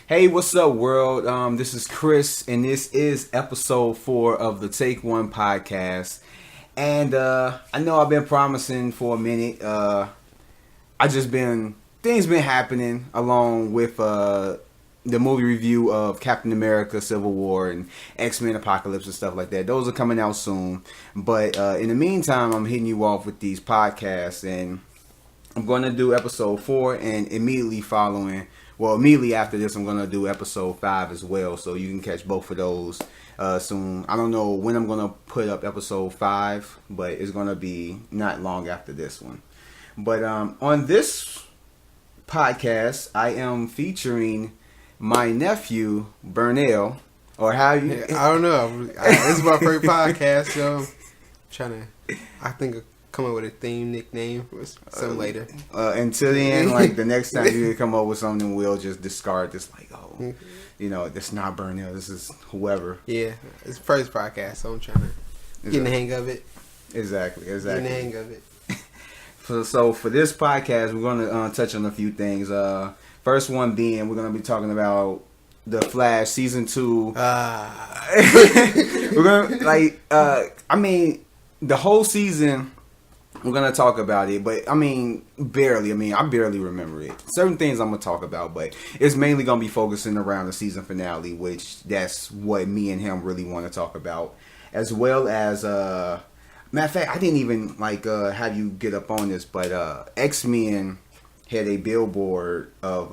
Hey, what's up, world? This is Chris, and this is episode 4 of the Take One podcast. And I know I've been promising for a minute. Things been happening along with the movie review of Captain America: Civil War and X-Men: Apocalypse and stuff like that. Those are coming out soon. But in the meantime, I'm hitting you off with these podcasts, and I'm going to do episode 4 and immediately after this, I'm going to do episode 5 as well. So you can catch both of those soon. I don't know when I'm going to put up episode 5, but it's going to be not long after this one. But on this podcast, I am featuring my nephew, Burnell. Or how you... I don't know. This is my first podcast, so I'm trying to... I think... come up with a theme nickname or something later. Until then, like the next time you come up with something, we'll just discard this. Like, that's not Burnell. This is whoever. Yeah, it's the first podcast, so I'm trying to get in the hang of it. Exactly. Get in the hang of it. So for this podcast, we're going to touch on a few things. First one being, we're going to be talking about The Flash season 2. We're going to the whole season. We're going to talk about it, but barely. I barely remember it. Certain things I'm going to talk about, but it's mainly going to be focusing around the season finale, which that's what me and him really want to talk about. As well as, matter of fact, I didn't even have you get up on this, but X-Men had a billboard of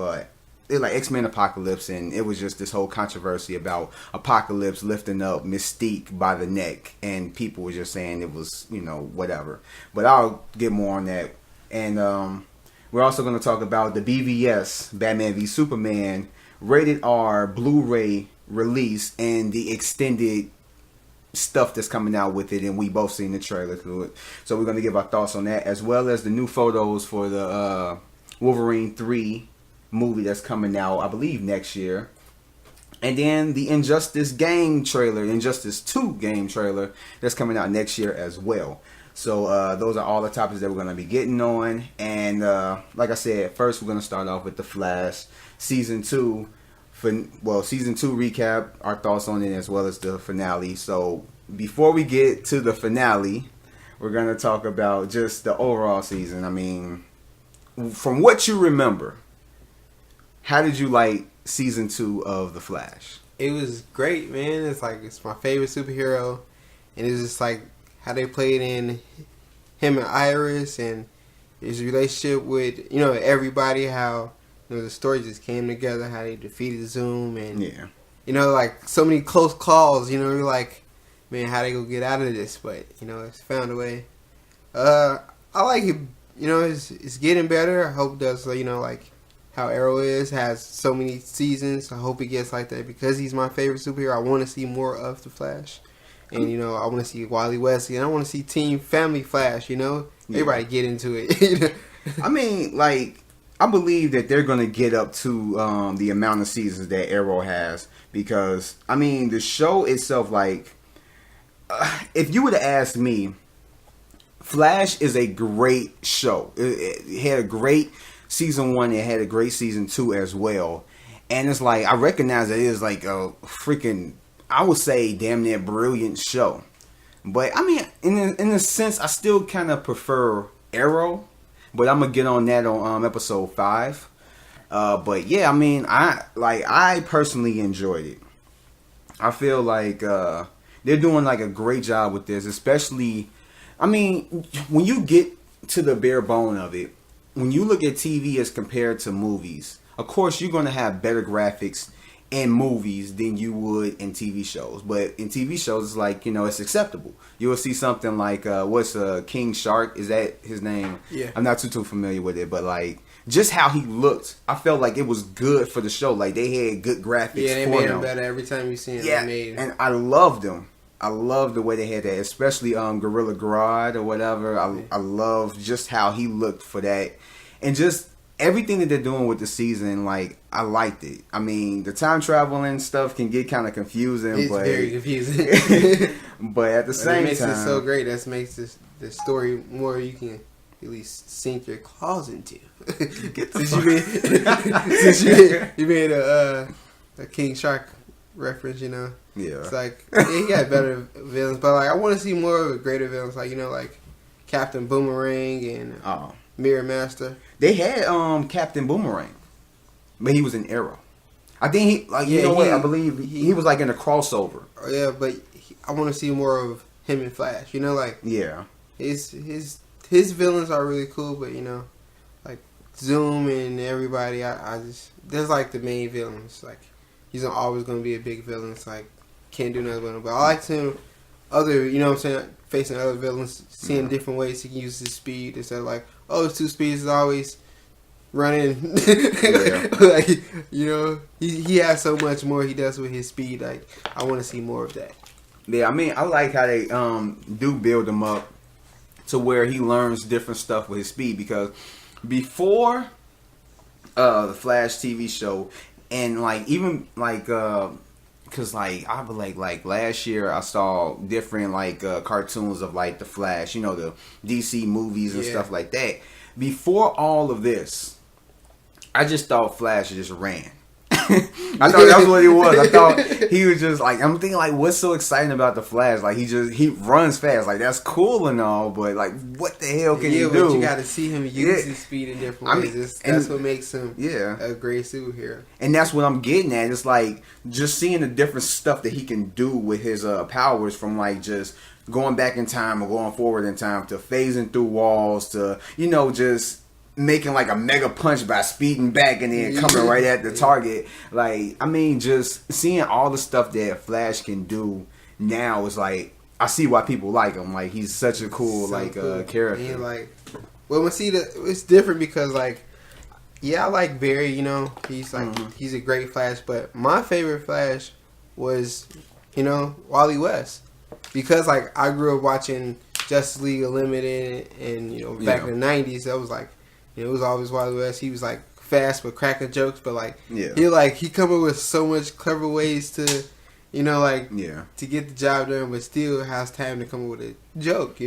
X-Men Apocalypse, and it was just this whole controversy about Apocalypse lifting up Mystique by the neck, and people were just saying it was, whatever. But I'll get more on that. And we're also going to talk about the BVS, Batman v Superman, rated R Blu-ray release, and the extended stuff that's coming out with it, and we both seen the trailer to it. So we're going to give our thoughts on that, as well as the new photos for the Wolverine 3 movie that's coming out, I believe, next year. And then the Injustice 2 game trailer that's coming out next year as well. So those are all the topics that we're going to be getting on. And like I said, first we're going to start off with The Flash season 2 recap, our thoughts on it, as well as the finale. So before we get to the finale, we're going to talk about just the overall season. From what you remember, how did you like season 2 of The Flash? It was great, man. It's my favorite superhero, and it's just like how they played in him and Iris and his relationship with everybody. How the story just came together. How they defeated Zoom, and so many close calls. You're like, man, how they gonna get out of this? But it's found a way. I like it. It's getting better. I hope it does. How Arrow has so many seasons. I hope it gets like that because he's my favorite superhero. I want to see more of the Flash, and I want to see Wally Wesley, and I want to see Team Family Flash. Everybody get into it. I believe that they're gonna get up to the amount of seasons that Arrow has, because the show itself, if you would have asked me, Flash is a great show. It had a great season 1, it had a great season 2 as well. And it's I recognize that it is a freaking, I would say, damn near brilliant show. But in a sense, I still kind of prefer Arrow. But I'm gonna get on that on episode 5. But yeah, I personally enjoyed it. I feel like they're doing a great job with this, especially. When you get to the bare bone of it. When you look at TV as compared to movies, of course you're going to have better graphics in movies than you would in TV shows. But in TV shows, it's it's acceptable. You will see something like, what's King Shark? Is that his name? Yeah. I'm not too familiar with it, but just how he looked, I felt like it was good for the show. They had good graphics. Yeah, they made him better every time you see him. Yeah, and I loved them. I love the way they had that, especially Gorilla Grodd or whatever. I love just how he looked for that, and just everything that they're doing with the season. I liked it. The time traveling stuff can get kind of confusing. It's very confusing. But at the same time, it makes it so great. That makes the story more you can at least sink your claws into. Since you made a King Shark reference, you know. Yeah. It's like he had better villains, but like I want to see more of the greater villains, like like Captain Boomerang and Mirror Master. They had Captain Boomerang, but he was in Arrow. I think I believe he was like in a crossover. Yeah, but I want to see more of him and Flash. Like his villains are really cool, but like Zoom and everybody, I just there's like the main villains. Like he's always gonna be a big villain. It's like can't do nothing with him. But I like to other, what I'm saying, facing other villains, seeing different ways he can use his speed instead of like, oh, it's 2 speeds is always running. Like he has so much more he does with his speed. Like I want to see more of that. Yeah, I mean, I like how they do build him up to where he learns different stuff with his speed, because before the Flash TV show, and like even like because like I believe like last year I saw different like cartoons of like the Flash, the DC movies and stuff like that. Before all of this, I just thought Flash just ran. I thought that's what he was. I thought he was just like, I'm thinking like, what's so exciting about the Flash? Like he runs fast. Like that's cool and all, but like what the hell can he do? But you got to see him use his speed in different ways. That's what makes him a great superhero. And that's what I'm getting at. It's like just seeing the different stuff that he can do with his powers, from like just going back in time or going forward in time to phasing through walls to just making like a mega punch by speeding back and then coming right at the target. Like, I mean, just seeing all the stuff that Flash can do now is like, I see why people like him. Like, he's such a cool character. And like, well, it's different because like, I like Barry. He's like he's a great Flash, but my favorite Flash was Wally West, because like I grew up watching Justice League Unlimited and back in the 90s. That was like. It was always Wally West. He was like fast but cracking jokes, but like he come up with so much clever ways to, to get the job done, but still has time to come up with a joke,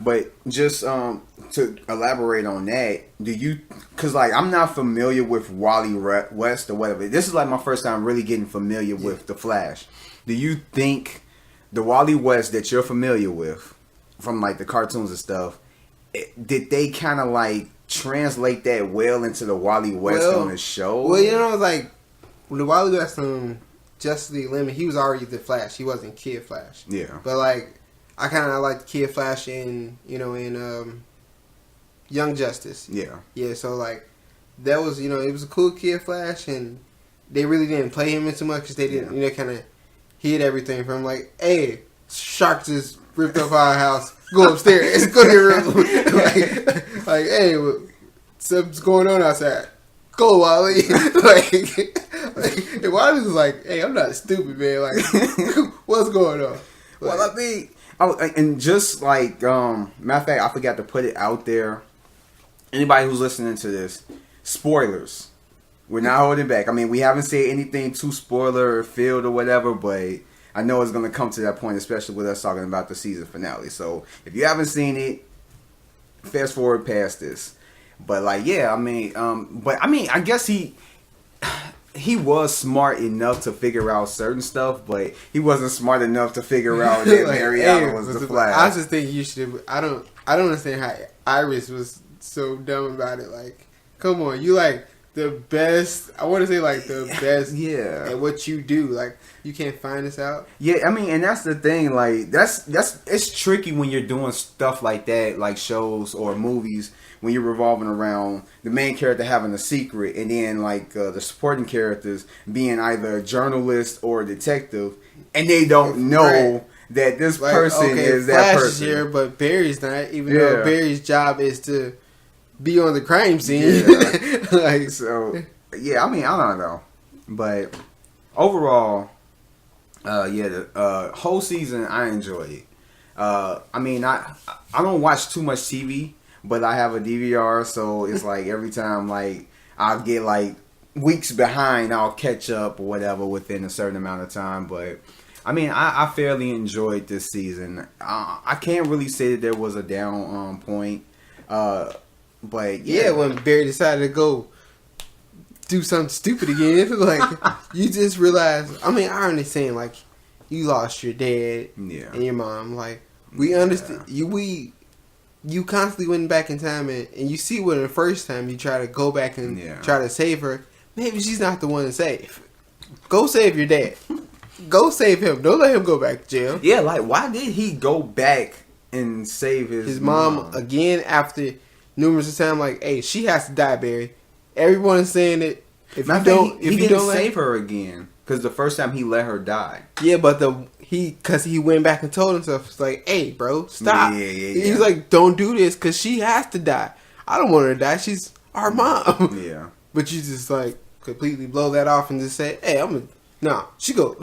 But just to elaborate on that, because like I'm not familiar with Wally West or whatever. This is like my first time really getting familiar with the Flash. Do you think the Wally West that you're familiar with from like the cartoons and stuff, did they kind of like translate that well into the Wally West on the show? Well, like when the Wally West on Justice League Unlimited, he was already the Flash. He wasn't Kid Flash. Yeah. But like I kind of liked Kid Flash in Young Justice. Yeah. Yeah. So like that was it was a cool Kid Flash, and they really didn't play him in too much because they didn't kind of hid everything from like, hey, shark just ripped up our house. Go upstairs. Go to your room. like, hey, something's going on outside. Go, Wally. And Wally was like, hey, I'm not stupid, man. Like, what's going on? Well, I mean, and just like, matter of fact, I forgot to put it out there. Anybody who's listening to this, spoilers. We're not holding back. I mean, we haven't said anything too spoiler filled or whatever, but I know it's going to come to that point, especially with us talking about the season finale. So, if you haven't seen it, fast forward past this. But, like, I guess he was smart enough to figure out certain stuff, but he wasn't smart enough to figure out that Barry Allen was the Flash. I just think you should. I don't understand how Iris was so dumb about it. Like, come on, you like the best. I want to say like the best. At what you do. Like, you can't find this out. Yeah, I mean, and that's the thing. Like, that's it's tricky when you're doing stuff like that, like shows or movies, when you're revolving around the main character having a secret, and then like the supporting characters being either a journalist or a detective, and they don't know that this person is that person. Flash is here, but Barry's not. Even though Barry's job is to be on the crime scene. Like, so, yeah, I mean, I don't know, but overall. The whole season I enjoyed it. I mean, I don't watch too much TV, but I have a DVR, so it's like every time like I'll get like weeks behind, I'll catch up or whatever within a certain amount of time. But I mean, I fairly enjoyed this season. I can't really say that there was a down point, but when Barry decided to go do something stupid again. Like, you just realize. I mean, I understand. Like, you lost your dad and your mom. Like, we understand. You constantly went back in time and you see what the first time you try to go back and try to save her. Maybe she's not the one to save. Go save your dad. Go save him. Don't let him go back to jail. Yeah, like, why did he go back and save his mom again after numerous times? Like, hey, she has to die, Barry. Everyone's saying it. If you don't, he didn't save her again because the first time he let her die. Yeah, but because he went back and told himself, it's like, hey, bro, stop. Yeah. He's like, don't do this because she has to die. I don't want her to die. She's our mom. Yeah. But you just like completely blow that off and just say, hey, she go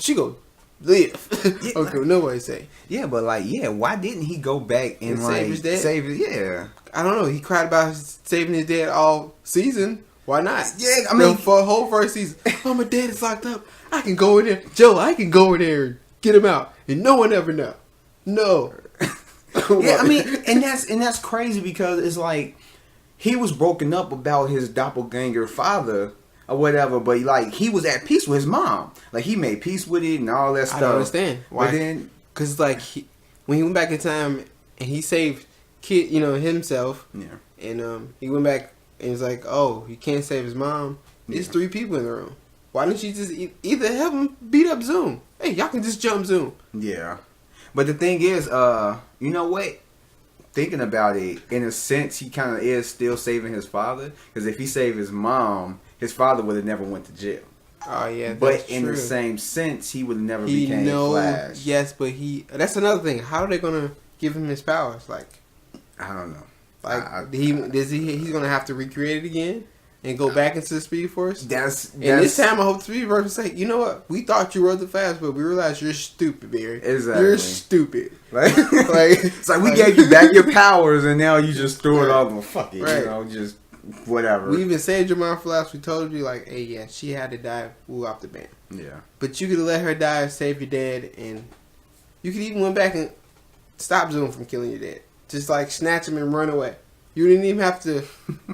live. Okay, nobody say. Yeah, but like, why didn't he go back and like save his dad? Yeah. I don't know. He cried about saving his dad all season. Why not? Yeah, I mean, for the whole first season. Oh, my dad is locked up. I can go in there. Joe, I can go in there and get him out. And no one ever know. No. Yeah, I mean, and that's crazy because it's like he was broken up about his doppelganger father or whatever, but like he was at peace with his mom. Like he made peace with it and all that stuff. I don't understand why. But then, because like when he went back in time and he saved himself. Yeah. And he went back and was like, oh, he can't save his mom. There's 3 people in the room. Why didn't you just either have him beat up Zoom? Hey, y'all can just jump Zoom. Yeah. But the thing is, you know what? Thinking about it, in a sense, he kind of is still saving his father. Because if he saved his mom, his father would have never went to jail. Oh, yeah, but in the same sense, he would have never became Flash. Yes, but that's another thing. How are they going to give him his powers? Like, I don't know. Like, he's going to have to recreate it again? And go back into the Speed Force? And this time I hope the Speed Force will say, you know what? We thought you were the fast, but we realized you're stupid, Barry. Exactly. You're stupid. It's like we gave you back your powers and now you just threw it off. Well, fuck it. Just whatever. We even saved your mom for last. We told you, like, hey, yeah, she had to die. Woo off the band. Yeah. But you could have let her die, save your dad, and you could even went back and stop Zoom from killing your dad. Just, like, snatch him and run away. You didn't even have to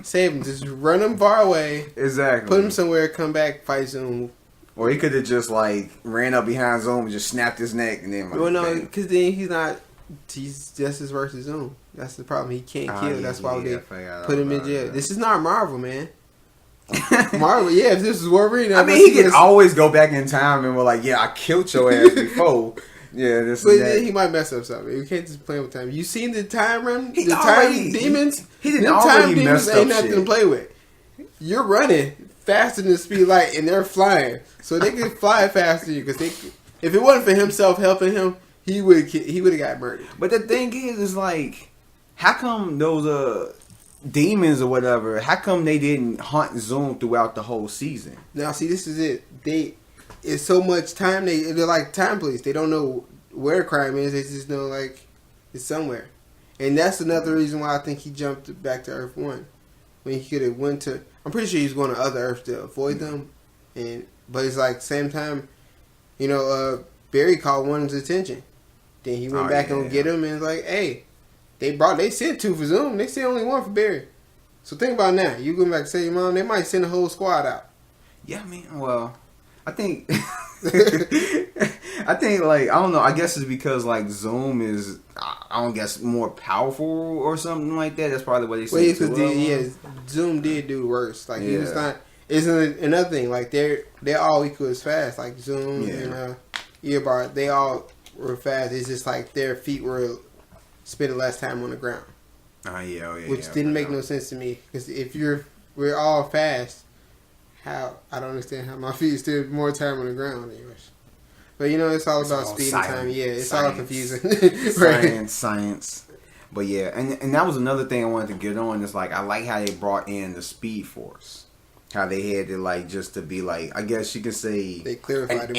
save him. Just run him far away. Exactly. Put him somewhere, come back, fight Zoom. Or he could have just, like, ran up behind Zoom and just snapped his neck and then, like, well, no, because then he's just as worse as Zoom. That's the problem. He can't kill. That's why they put him in jail. This is not Marvel, man. Marvel, if this is Wolverine. I mean, he could always go back in time and we're like, I killed your ass before. Yeah, but then he might mess up something. You can't just play with time. You seen the time run? Time demons? He didn't already demons mess up ain't nothing to play with. You're running faster than the speed of light and they're flying. So they can fly faster than you. Because if it wasn't for himself helping him, he would have got murdered. But the thing is like, how come those demons or whatever, how come they didn't hunt Zoom throughout the whole season? Now, see, this is it. It's so much time. They're like time police. They don't know where crime is. They just know like it's somewhere. And that's another reason why I think he jumped back to Earth 1 when he could have went to. I'm pretty sure he's going to other Earths to avoid them. But it's like same time, Barry called one's attention. Then he went back and get him and was like, hey, they sent 2 for Zoom. They sent only 1 for Barry. So think about that. You going back and say your mom, they might send a whole squad out. Yeah, I mean, well, I think like, I don't know, I guess it's because like Zoom is, I don't guess, more powerful or something like that. That's probably what they say. Zoom did do worse. Like he was not. Isn't another thing, like they're all equal as fast. Like Zoom and Earbart, they all were fast. It's just like their feet were spending less time on the ground. Which didn't make no sense to me, because if we're all fast, how I don't understand how my feet still more time on the ground anyways. But it's all about speed and time. Yeah, it's all confusing. Science. But yeah, and that was another thing I wanted to get on. Is like I like how they brought in the Speed Force. How they had to like just to be like, I guess you could say they clarified an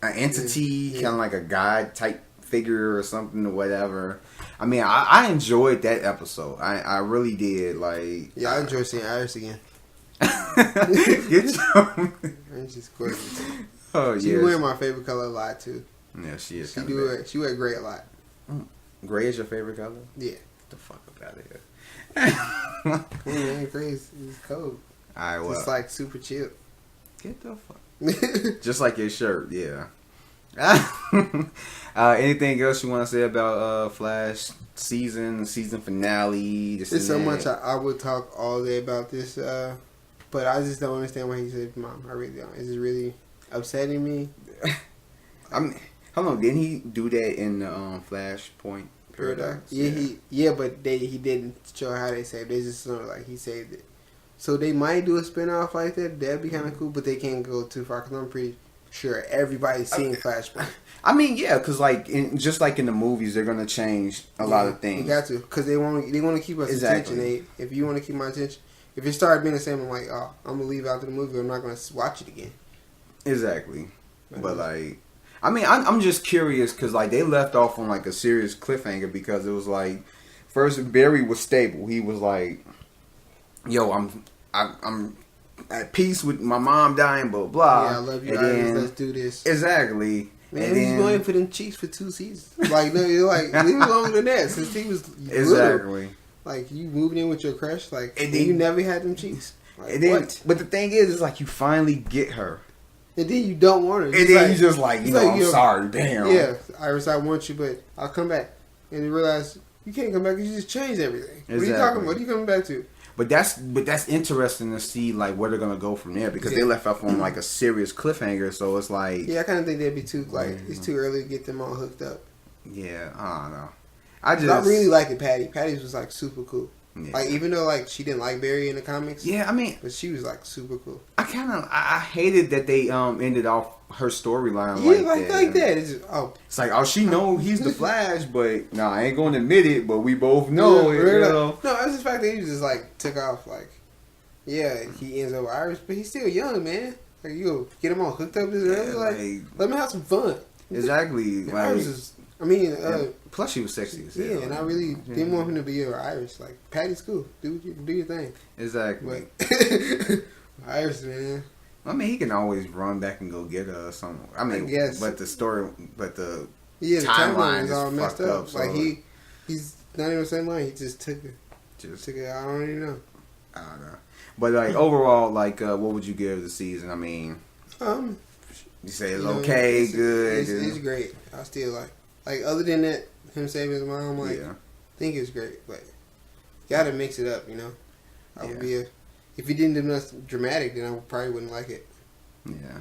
entity, kind of like a god type figure or something or whatever. I mean, I enjoyed that episode. I really did. Like, I enjoyed seeing Iris again. Get some. It's just gorgeous. Oh, she wear my favorite color a lot too. Yeah, she is. She wear gray a lot. Gray is your favorite color? Yeah. Get the fuck up out of here. Man, gray is cold. Alright, well, it's like super chill. Get the fuck. Just like your shirt, yeah. Anything else you want to say about Flash season finale? There's so much I would talk all day about this, but I just don't understand why he saved Mom. I really don't. It's just really upsetting me. Hold on, didn't he do that in the Flashpoint Paradox? Yeah, but he didn't show how they saved. They just sort of like he saved it. So they might do a spinoff like that. That'd be kind of cool, but they can't go too far because I'm pretty sure everybody's seen Flashpoint. I mean, yeah, because just like in the movies, they're gonna change a lot of things. You got to, because they want to keep us attention. If you want to keep my attention, if it started being the same, I'm like, oh, I'm gonna leave after the movie. I'm not gonna watch it again. Exactly, but like, I mean, I'm just curious because like they left off on like a serious cliffhanger because it was like first Barry was stable. He was like, yo, I'm at peace with my mom dying, blah blah. Yeah, I love you, Iris. Let's do this. Exactly. Man, and he's going for them cheeks for 2 seasons. Like, no, you're like leave it longer than that since he was exactly little. Like you moved in with your crush, like and then you never had them cheeks. Like, and then, what? But the thing is, it's like you finally get her, and then you don't want her. And then you just like, I'm sorry, damn. Yeah, Iris, I want you, but I'll come back. And you realize you can't come back because you just changed everything. Exactly. What are you talking about? What are you coming back to? But that's interesting to see like where they're gonna go from there because they left off on like a serious cliffhanger. So it's like I kind of think that'd be too it's too early to get them all hooked up. Yeah, I don't know. I really liked Patty. Patty's was like super cool. Yeah. Like even though like she didn't like Barry in the comics. Yeah, I mean, but she was like super cool. I hated that they ended off her storyline like that. It's just, it's like she know he's the Flash, but I ain't gonna admit it. But we both know it. You know? No, it's the fact that he just like took off. Like, yeah, he ends up with Iris, but he's still young, man. Like you go get him all hooked up this early. Like, let me have some fun. Exactly. Like, Iris is. I mean, plus she was sexy as hell. Yeah, and I really didn't want him to be with Iris. Like, Patty's cool. Do your thing. Exactly. But Iris, man. I mean, he can always run back and go get her somewhere. I mean, but the timeline is all messed up. So like he's not even the same line. He just took it. Took it. I don't even know. I don't know. But like overall, like what would you give the season? I mean, you say it's okay, good. It's great. I still like other than that, him saving his mom. Like, I think it's great, but you gotta mix it up. You know, I would be if he didn't do nothing dramatic, then I probably wouldn't like it. Yeah,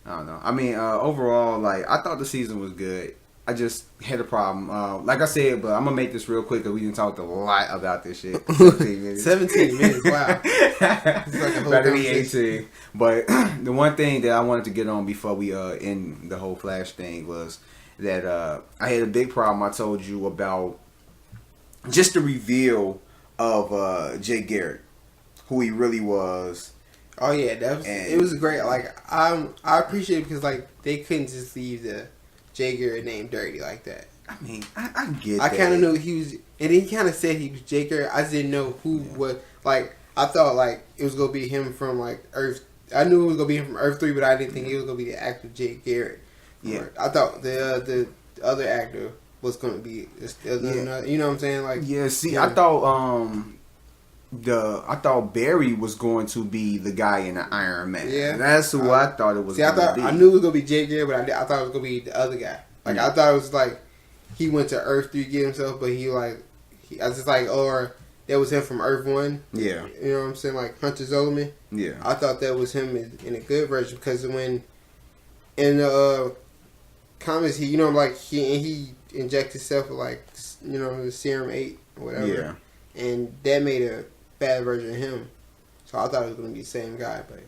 I don't know. I mean, overall, like I thought the season was good. I just had a problem. Like I said, but I'm gonna make this real quick because we didn't talk a lot about this shit. 17 minutes. 17 minutes. Wow. It's like a whole better be 18. But the one thing that I wanted to get on before we end the whole Flash thing was that I had a big problem. I told you about just the reveal of Jay Garrick, who he really was. Oh yeah, it was great. Like I appreciate it because like they couldn't just leave the Jay Garrick name dirty like that. I mean, I get. I kind of knew he was, and he kind of said he was Jay Garrick. I just didn't know who was. Like I thought like it was gonna be him from like Earth. I knew it was gonna be him from Earth 3, but I didn't think it was gonna be the actor Jay Garrick. Yeah, I thought the other actor was gonna be. You know what I'm saying? Like I thought Barry was going to be the guy in the Iron Man. Yeah, that's who I thought it was. I knew it was gonna be Jay Garrick, but I thought it was gonna be the other guy. Like I thought it was like he went to Earth 3 to get himself, but I was just like, or that was him from Earth 1. Yeah, you know what I'm saying, like Hunter Zolomon. Yeah, I thought that was him in a good version because when in the comics, he injected himself with like the Serum 8 or whatever. Yeah, and that made a bad version of him. So I thought it was going to be the same guy, but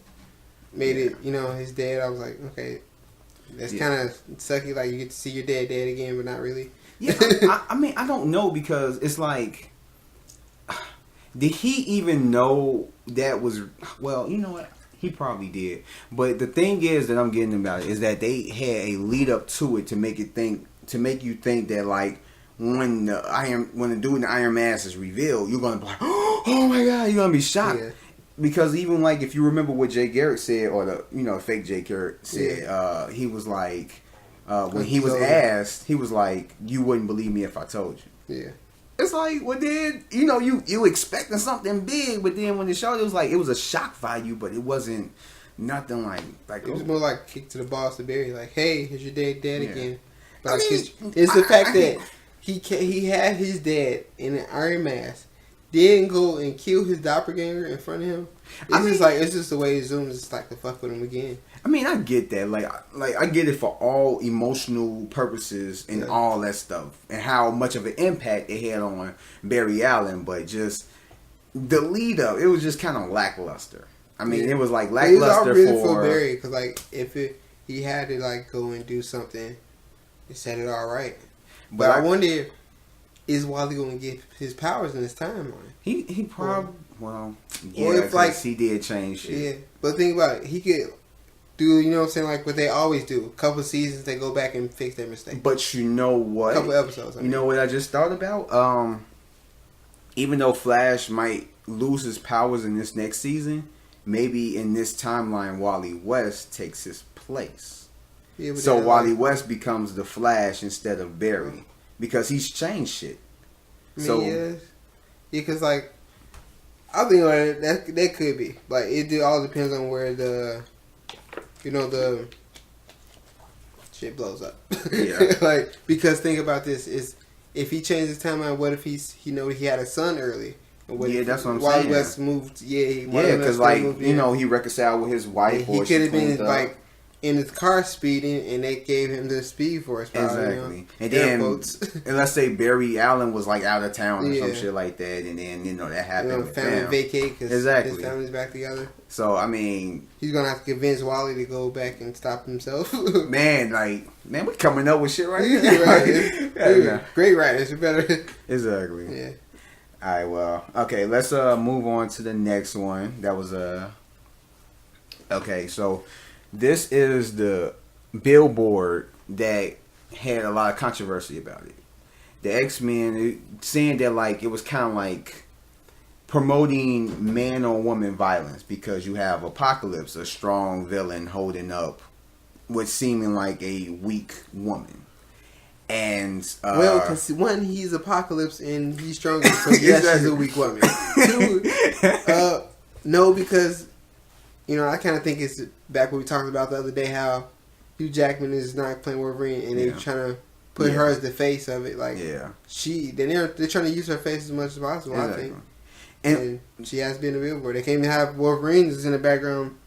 made it, his dad. I was like, okay, that's kind of sucky. Like, you get to see your dad again, but not really. Yeah, I mean, I don't know because it's like, did he even know that was, well, you know what? He probably did. But the thing is that I'm getting about it is that they had a lead up to it to make you think that like, when the dude in the Iron Mask is revealed, you're gonna be like, oh my god, you're gonna be shocked. Yeah. Because even like if you remember what Jay Garrick said, or the fake Jay Garrick said, he was like, when he was asked, he was like, you wouldn't believe me if I told you. Yeah. It's like, well then, you expecting something big, but then when they showed it was like, it was a shock value, but it wasn't nothing like it was more like kick to the balls to Barry, like, hey, is your dad dead again? But like, mean, it's the fact that he had his dad in an iron mask, didn't go and kill his doppelganger in front of him. It's just the way Zoom is like to fuck with him again. I mean, I get that. Like I get it for all emotional purposes and all that stuff, and how much of an impact it had on Barry Allen. But just the lead up, it was just kind of lackluster. I mean, it was like lackluster for Barry, because like he had to like go and do something and set it all right. But I wonder, is Wally going to get his powers in his timeline? He probably if like he did change shit. Yeah, but think about it, he could do, you know what I'm saying, like what they always do. A couple seasons they go back and fix their mistakes. But you know what? A couple episodes. You know what I just thought about? Even though Flash might lose his powers in this next season, maybe in this timeline Wally West takes his place. Yeah, so Wally West becomes the Flash instead of Barry because he's changed shit. I mean, yeah, because like I think that could be like it all depends on where the shit blows up. Yeah. Like, because think about this, is if he changed his timeline, what if he had a son early? That's what I'm saying. Wally West moved, because like he reconciled with his wife. He could have been like in his car speeding, and they gave him the Speed Force power. Exactly. And then, and let's say Barry Allen was like out of town or some shit like that, and then that happened. With family vacate because his family's back together. So I mean, he's gonna have to convince Wally to go back and stop himself. man, we're coming up with shit right here. Great writers, you better. Exactly. Yeah. All right. Well, okay. Let's move on to the next one. That was okay. So. This is the Billboard that had a lot of controversy about it. The X-Men saying that like it was kind of like promoting man on woman violence because you have Apocalypse, a strong villain holding up what seeming like a weak woman. And because one, he's Apocalypse and he's stronger, so yes, she's a weak woman. Two, no, because I kind of think it's back what we talked about the other day, how Hugh Jackman is not playing Wolverine, and they're trying to put her as the face of it. Like, they're trying to use her face as much as possible. Exactly. I think, and she has been a Billboard. They can't even have Wolverine is in the background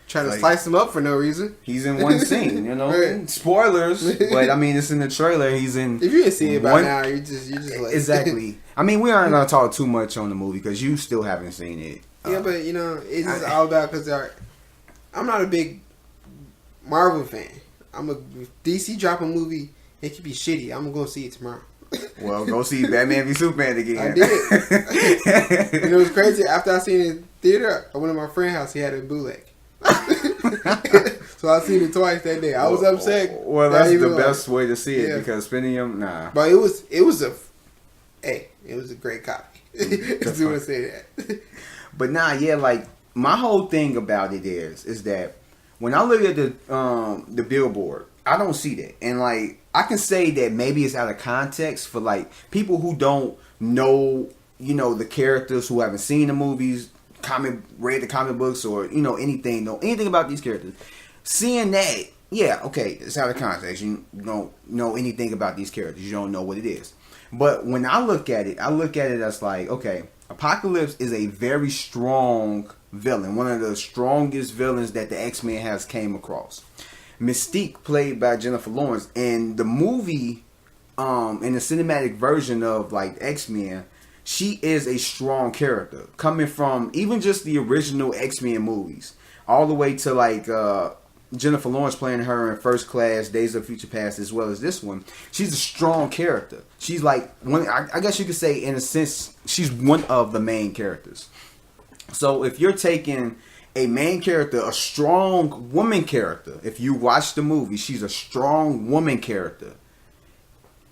trying to slice him up for no reason. He's in one scene, right. Spoilers, but I mean it's in the trailer. He's in. If you didn't see it by now, you just like exactly. I mean, we aren't gonna talk too much on the movie because you still haven't seen it. Yeah, but it's just all about because I'm not a big Marvel fan. If DC drop a movie, it could be shitty. I'm gonna go see it tomorrow. Well, go see Batman v Superman again. I did. It was crazy. After I seen it in theater, I went to my friend's house. He had a bootleg. So I seen it twice that day. I was upset. Well, that's the best way to see it because spending them, nah. But it was a great copy. Just want to say that. But like my whole thing about it is that when I look at the Billboard, I don't see that, and like I can say that maybe it's out of context for like people who don't know, the characters, who haven't seen the movies, read the comic books, or know anything about these characters. Seeing that, it's out of context. You don't know anything about these characters. You don't know what it is. But when I look at it as like, okay, Apocalypse is a very strong villain, one of the strongest villains that the X-Men has came across. Mystique, played by Jennifer Lawrence, and the movie, in the cinematic version of like X-Men, she is a strong character, coming from even just the original X-Men movies, all the way to like Jennifer Lawrence playing her in First Class, Days of Future Past, as well as this one. She's a strong character. She's like one. I guess you could say, in a sense, she's one of the main characters. So if you're taking a main character, a strong woman character, if you watch the movie, she's a strong woman character,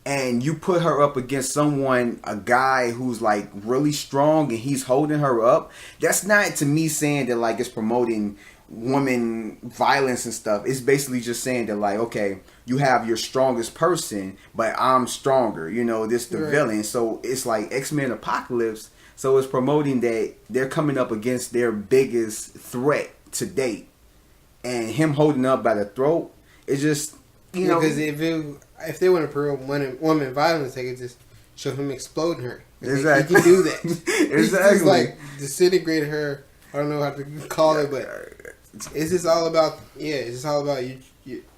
and you put her up against a guy who's like really strong and he's holding her up, that's not to me saying that like it's promoting woman violence and stuff. It's basically just saying that like, okay, you have your strongest person, but I'm stronger, this the villain. So it's like X-Men Apocalypse. So it's promoting that they're coming up against their biggest threat to date, and him holding up by the throat, it just because if they want to promote woman violence, they could just show him exploding her. Exactly. He can do that. Exactly. He's just like disintegrate her. I don't know how to call it, but it's just all about it's just all about you.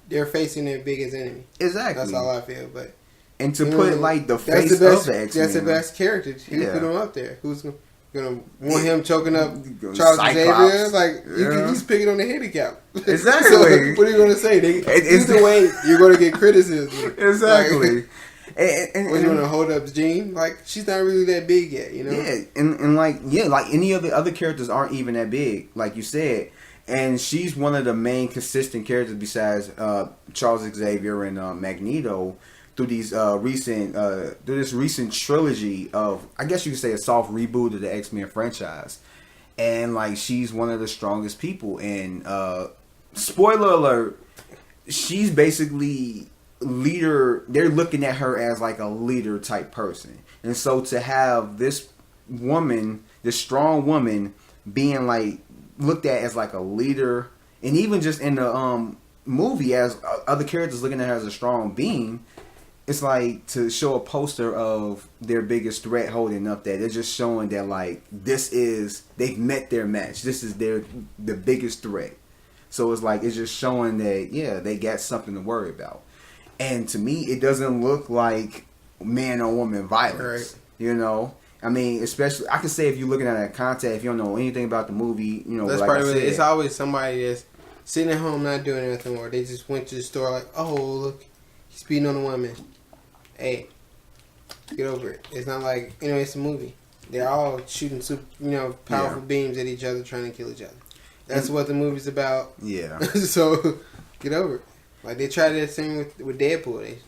They're facing their biggest enemy. Exactly. That's all I feel. But and to put like the face of the X-Men, that's the best character. Who put him up there? Who's gonna want him choking up Charles Xavier? Like he's picking on the handicap. Exactly. So, what are you gonna say? Either way, you're gonna get criticism. Exactly. Like, and you want to hold up Jean? Like she's not really that big yet, you know. Yeah, and like any of the other characters aren't even that big, like you said. And she's one of the main consistent characters besides Charles Xavier and Magneto through these this recent trilogy of, I guess you could say, a soft reboot of the X-Men franchise. And like she's one of the strongest people. And spoiler alert, she's basically leader. They're looking at her as like a leader type person. And so to have this woman, this strong woman, being like looked at as like a leader, and even just in the movie as other characters looking at her as a strong being, it's like to show a poster of their biggest threat holding up that they're just showing that like they've met their match. This is the biggest threat. So it's like it's just showing that they got something to worry about. And to me, it doesn't look like man on woman violence. Right. You know. I mean, especially, I can say if you're looking at a content, if you don't know anything about the movie, that's like probably it's always somebody that's sitting at home not doing anything, or they just went to the store like, oh, look, he's beating on a woman. Hey, get over it. It's not like, it's a movie. They're all shooting powerful beams at each other, trying to kill each other. That's what the movie's about. Yeah. So, get over it. Like, they tried that same with Deadpool.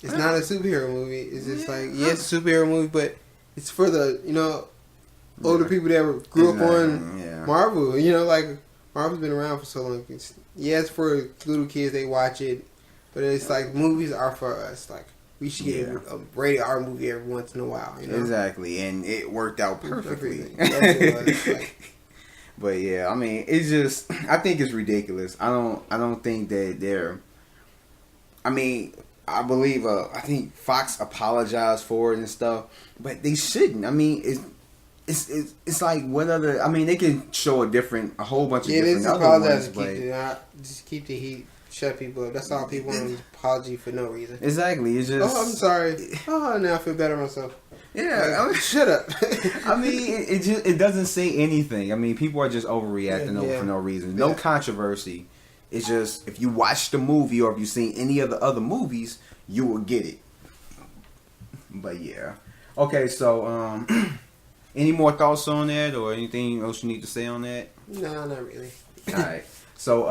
It's not a superhero movie. It's just like, it's a superhero movie, but it's for the, older people that grew up on Marvel. Like, Marvel's been around for so long. It's for little kids, they watch it, but it's like, movies are for us. Like, we should get a rated R movie every once in a while, Exactly, and it worked out perfectly. But yeah, I mean, it's just, I think it's ridiculous. I don't think that they're, I mean, I believe I think Fox apologized for it and stuff, but they shouldn't. I mean, it's like what other? I mean, they can show a whole bunch of different other ones, but just keep the heat, shut people up. That's all people want, is apology for no reason. Exactly. It's just, I'm sorry. Now I feel better myself. Yeah, I mean, shut up. I mean, it doesn't say anything. I mean, people are just overreacting for no reason. No controversy. It's just, if you watch the movie or if you've seen any of the other movies, you will get it. But yeah. Okay, so any more thoughts on that or anything else you need to say on that? No, not really. Alright. So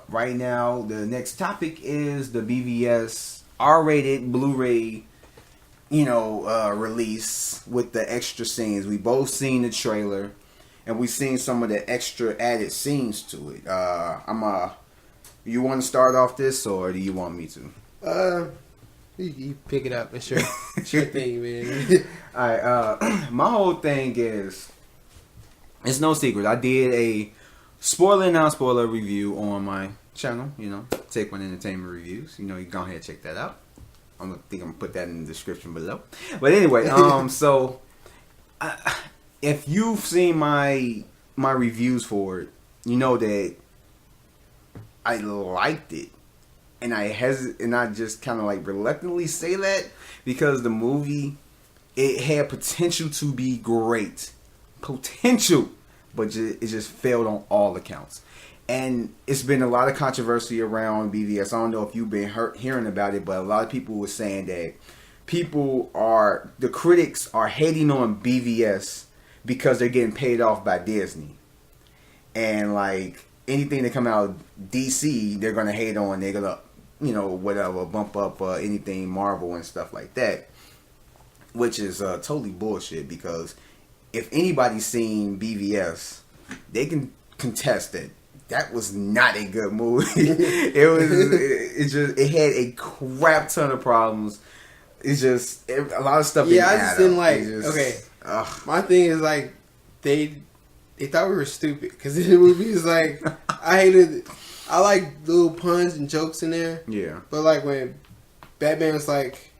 right now the next topic is the BVS R-rated Blu-ray, release with the extra scenes. We both seen the trailer. And we've seen some of the extra added scenes to it. You want to start off this, or do you want me to? You pick it up. It's your thing, man. All right. My whole thing is, it's no secret. I did a spoiler and non-spoiler review on my channel. Take One Entertainment Reviews. You can go ahead and check that out. I'm gonna put that in the description below. But anyway, so. If you've seen my reviews for it, you know that I liked it, and I just kind of like reluctantly say that because the movie, it had potential to be great, but it just failed on all accounts. And it's been a lot of controversy around BVS. I don't know if you've been hearing about it, but a lot of people were saying that the critics are hating on BVS because they're getting paid off by Disney. And like anything that come out of DC, they're gonna hate on. They're gonna, whatever, bump up anything Marvel and stuff like that. Which is totally bullshit, because if anybody's seen BVS, they can contest that was not a good movie. It had a crap ton of problems. It's just a lot of stuff. Yeah, I just didn't like. My thing is like they thought we were stupid because the movie is like I hated. I like little puns and jokes in there. Yeah. But like when Batman was like,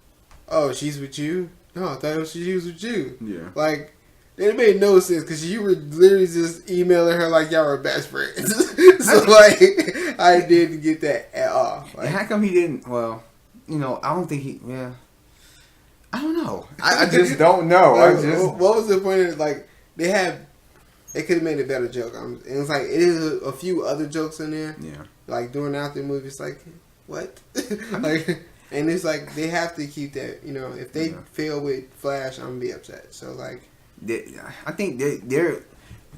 "Oh, she's with you." No, I thought she was with you. Yeah. Like it made no sense because you were literally just emailing her like y'all were best friends. So like I didn't get that at all. Like, and how come he didn't? Well, I don't think he. Yeah. I don't know. I just don't know. What was the point of like they could have made a better joke. And it's like it is a few other jokes in there. Yeah. Like during after the movie, it's like what? Like, and it's like they have to keep that. If they fail with Flash, I'm gonna be upset. So like, I think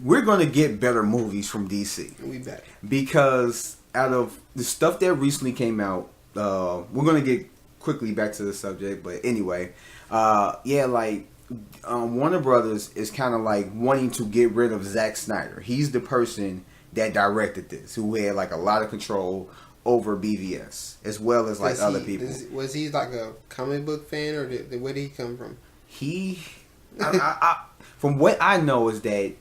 we're gonna get better movies from DC. We bet because out of the stuff that recently came out, we're gonna get quickly back to the subject. But anyway, Warner Brothers is kind of like wanting to get rid of Zack Snyder. He's the person that directed this, who had like a lot of control over BVS as well as like other people. Was he like a comic book fan, or where did he come from? From what I know is that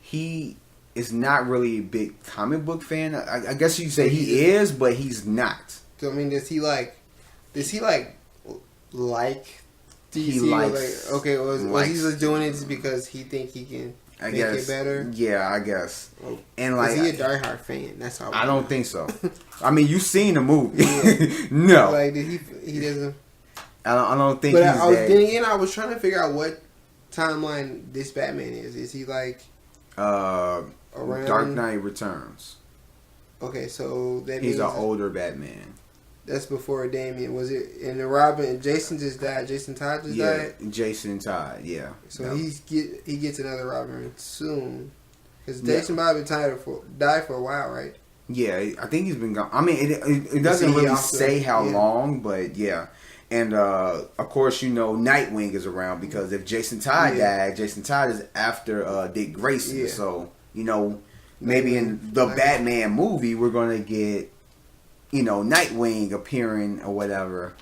he is not really a big comic book fan. I guess you say he is, but he's not. So I mean, does he like DC? He likes. Was he just doing it just because he think he can make it better? Yeah, I guess. Well, and like, is he a diehard fan? That's all. I don't think so. I mean, you've seen the movie. Yeah. No, like did he doesn't. I don't think. But he's I was trying to figure out what timeline this Batman is. Is he like around Dark Knight Returns? Okay, so that he's means an older Batman. That's before Damian. Was it in the Robin? Jason just died. Jason Todd just died. Jason Todd. Yeah. So he gets another Robin soon. Because Jason Bobby died for a while, right? Yeah, I think he's been gone. I mean, it doesn't really say how long, but yeah. And of course, Nightwing is around because if Jason Todd died, Jason Todd is after Dick Grayson. Yeah. So maybe in the Batman movie we're gonna get Nightwing appearing or whatever.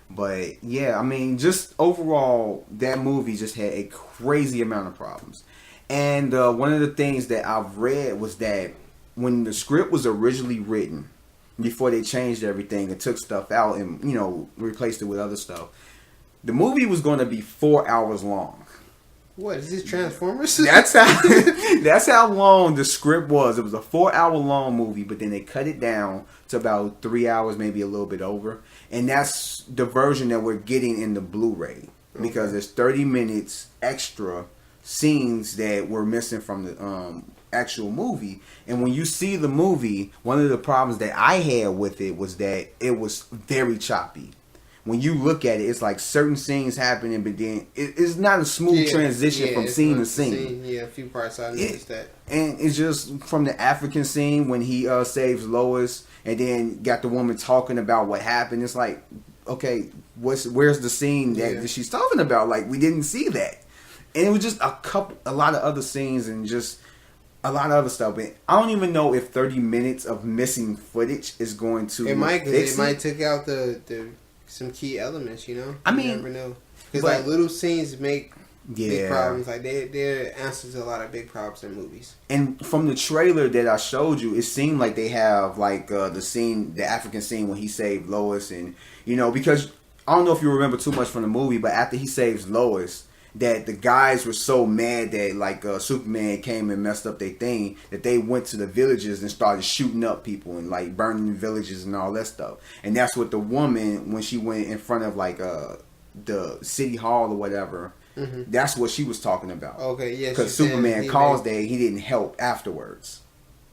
But yeah, I mean, just overall, that movie just had a crazy amount of problems. And one of the things that I've read was that when the script was originally written, before they changed everything and took stuff out and replaced it with other stuff, the movie was going to be 4 hours long. What is this, Transformers? That's how long the script was. It was a 4 hour long movie, but then they cut it down to about 3 hours, maybe a little bit over. And that's the version that we're getting in the Blu-ray because there's 30 minutes extra scenes that were missing from the actual movie. And when you see the movie, one of the problems that I had with it was that it was very choppy. When you look at it, it's like certain scenes happening, but then it's not a smooth transition from scene to scene. Yeah, a few parts I noticed that. And it's just from the African scene when he saves Lois, and then got the woman talking about what happened. It's like, okay, where's the scene that she's talking about? Like, we didn't see that. And it was just a lot of other scenes and just a lot of other stuff. But I don't even know if 30 minutes of missing footage is going to It might take out some key elements, I mean, you never know. Because like little scenes make big problems. Like they're answers to a lot of big problems in movies. And from the trailer that I showed you, it seemed like they have like the African scene when he saved Lois, and because I don't know if you remember too much from the movie, but after he saves Lois, that the guys were so mad that like Superman came and messed up their thing that they went to the villages and started shooting up people and like burning villages and all that stuff. And that's what the woman, when she went in front of like the city hall or whatever, that's what she was talking about. Okay, yeah. Because Superman calls that he didn't help afterwards.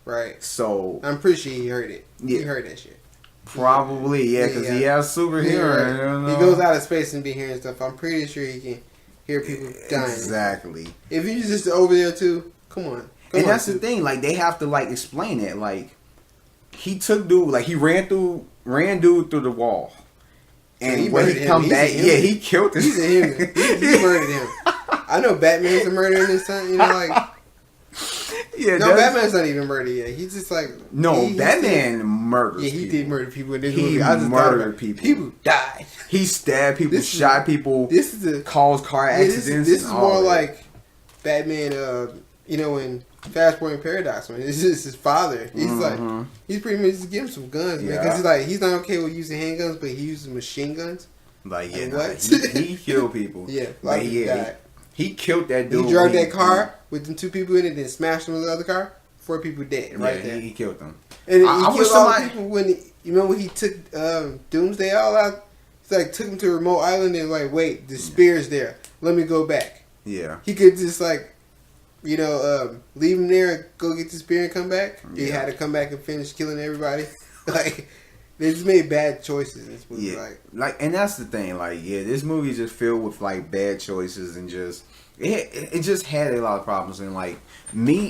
Right. So I'm pretty sure he heard it. Yeah. He heard that shit. Probably, yeah, because he has super hearing. He goes out of space and be hearing stuff. I'm pretty sure he can hear people dying. Exactly. If he's just over there too, come on. That's the thing. Like they have to like explain it. Like he took dude, like he ran dude through the wall, and so when he come back, he killed him. He's a human. He murdered him. I know Batman's a murderer in this time. Like. Yeah, Batman's not even murdered yet. He's just like Batman murders. Yeah, he did murder people in this movie. He murdered people. People died. He stabbed people, shot people. Caused car accidents. This is more like Batman. When Fast Forward Paradox, man. This is his father. He's like, he's pretty much just giving some guns, man. Because he's like, he's not okay with using handguns, but he uses machine guns. Like, yeah, what? He killed people. Yeah, like he killed that dude. He drove that car with them 2 people in it, then smashed them with the other car. 4 people dead right there. He killed them. And he killed all the people when you remember when he took Doomsday all out. He's like took him to a remote island and like, wait, the spear's there. Let me go back. Yeah, he could just like, leave him there, go get the spear and come back. He had to come back and finish killing everybody. Like, they just made bad choices in this movie. Yeah, and that's the thing. Like, this movie is just filled with like bad choices and just it just had a lot of problems. And like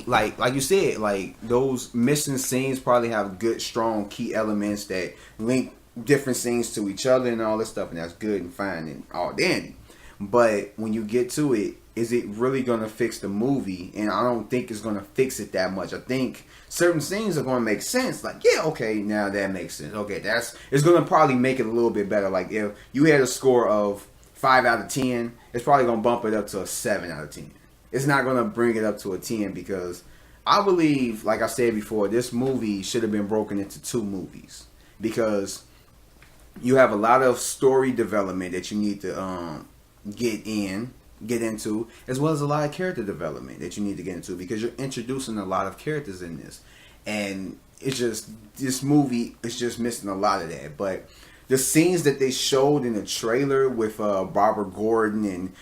like you said, like those missing scenes probably have good, strong key elements that link different scenes to each other and all this stuff, and that's good and fine and all dandy. But when you get to it, is it really going to fix the movie? And I don't think it's going to fix it that much. I think certain scenes are going to make sense. Like, yeah, okay, now that makes sense. Okay, it's going to probably make it a little bit better. Like, if you had a score of 5 out of 10, it's probably going to bump it up to a 7 out of 10. It's not going to bring it up to a 10 because I believe, like I said before, this movie should have been broken into 2 movies. Because you have a lot of story development that you need to get into, as well as a lot of character development that you need to get into, because you're introducing a lot of characters in this, and it's just, this movie is just missing a lot of that. But the scenes that they showed in the trailer with Barbara Gordon and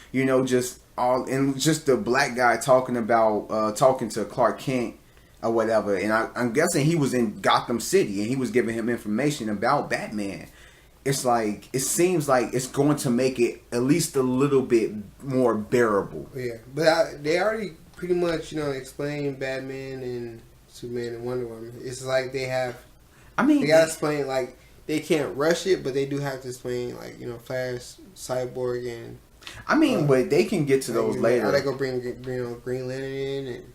just the black guy talking to Clark Kent or whatever, and I'm guessing he was in Gotham City and he was giving him information about Batman. It's like, it seems like it's going to make it at least a little bit more bearable. Yeah, but they already pretty much, explained Batman and Superman and Wonder Woman. It's like they have, they gotta explain, like, they can't rush it, but they do have to explain, like, Flash, Cyborg, and... but they can get to those later. How they go bring Green Lantern in, and...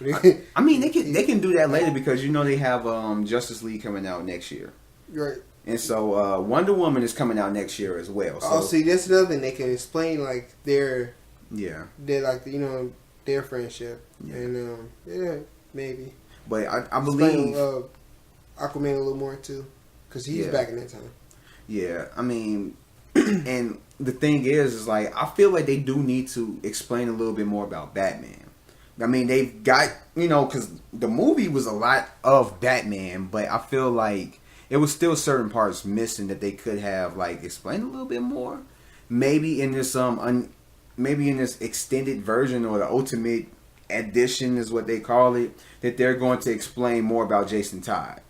they can do that later because, they have Justice League coming out next year. Right. And so Wonder Woman is coming out next year as well. So. See, that's another thing. They can explain like their like their friendship, and maybe. But I believe Aquaman a little more too, because he's back in that time. Yeah, and the thing is like I feel like they do need to explain a little bit more about Batman. They've got because the movie was a lot of Batman, but I feel like it was still certain parts missing that they could have like explained a little bit more. Maybe in this maybe in this extended version or the ultimate edition is what they call it, that they're going to explain more about Jason Todd.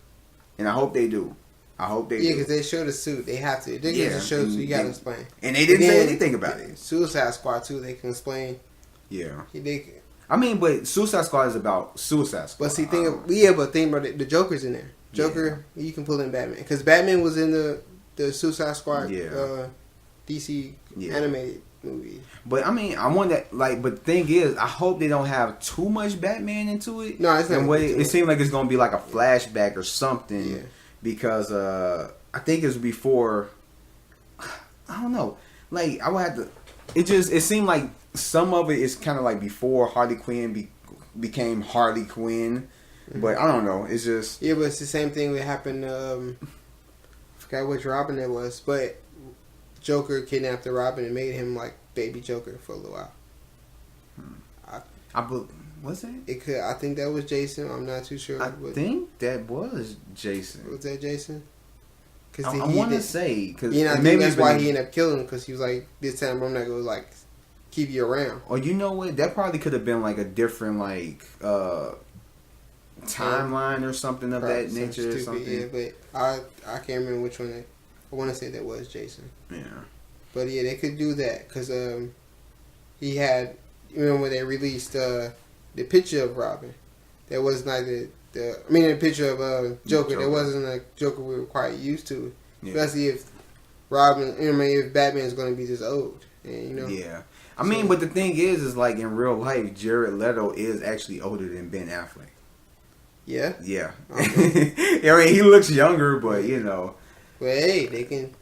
And I hope they do. Yeah, because they showed the suit. They have to. They get the show, so you got to explain. And they didn't say anything about it. Suicide Squad too. They can explain. Yeah. But Suicide Squad is about Suicide Squad. But see, think about it. The Joker's in there. Joker, you can pull in Batman because Batman was in the Suicide Squad DC animated movie. But I want that but the thing is, I hope they don't have too much Batman into it. No, it's not. It seems like it's gonna be like a flashback or something. Yeah. Because I think it's before. I don't know. Like I would have to. It seemed like some of it is kind of like before Harley Quinn became Harley Quinn. But I don't know. It's just but it's the same thing that happened. I forgot which Robin it was, but Joker kidnapped the Robin and made him like baby Joker for a little while. Was it? It could. I think that was Jason. I'm not too sure. I think that was Jason. Was that Jason? Cause I want to say because maybe that's why he ended up killing him because he was like, this time I'm not gonna like keep you around. Or you know what? That probably could have been like a different like. Timeline or something of that nature or something. Yeah, but I can't remember which one. I want to say that was Jason. Yeah. But yeah, they could do that because he had, when they released the picture of Robin, that was not the picture of Joker. That wasn't a Joker we were quite used to. Yeah. Especially if Robin, if Batman's going to be this old, and Yeah. But the thing is like in real life, Jared Leto is actually older than Ben Affleck. Yeah? Yeah. Okay. He looks younger, but, Well, hey, they can...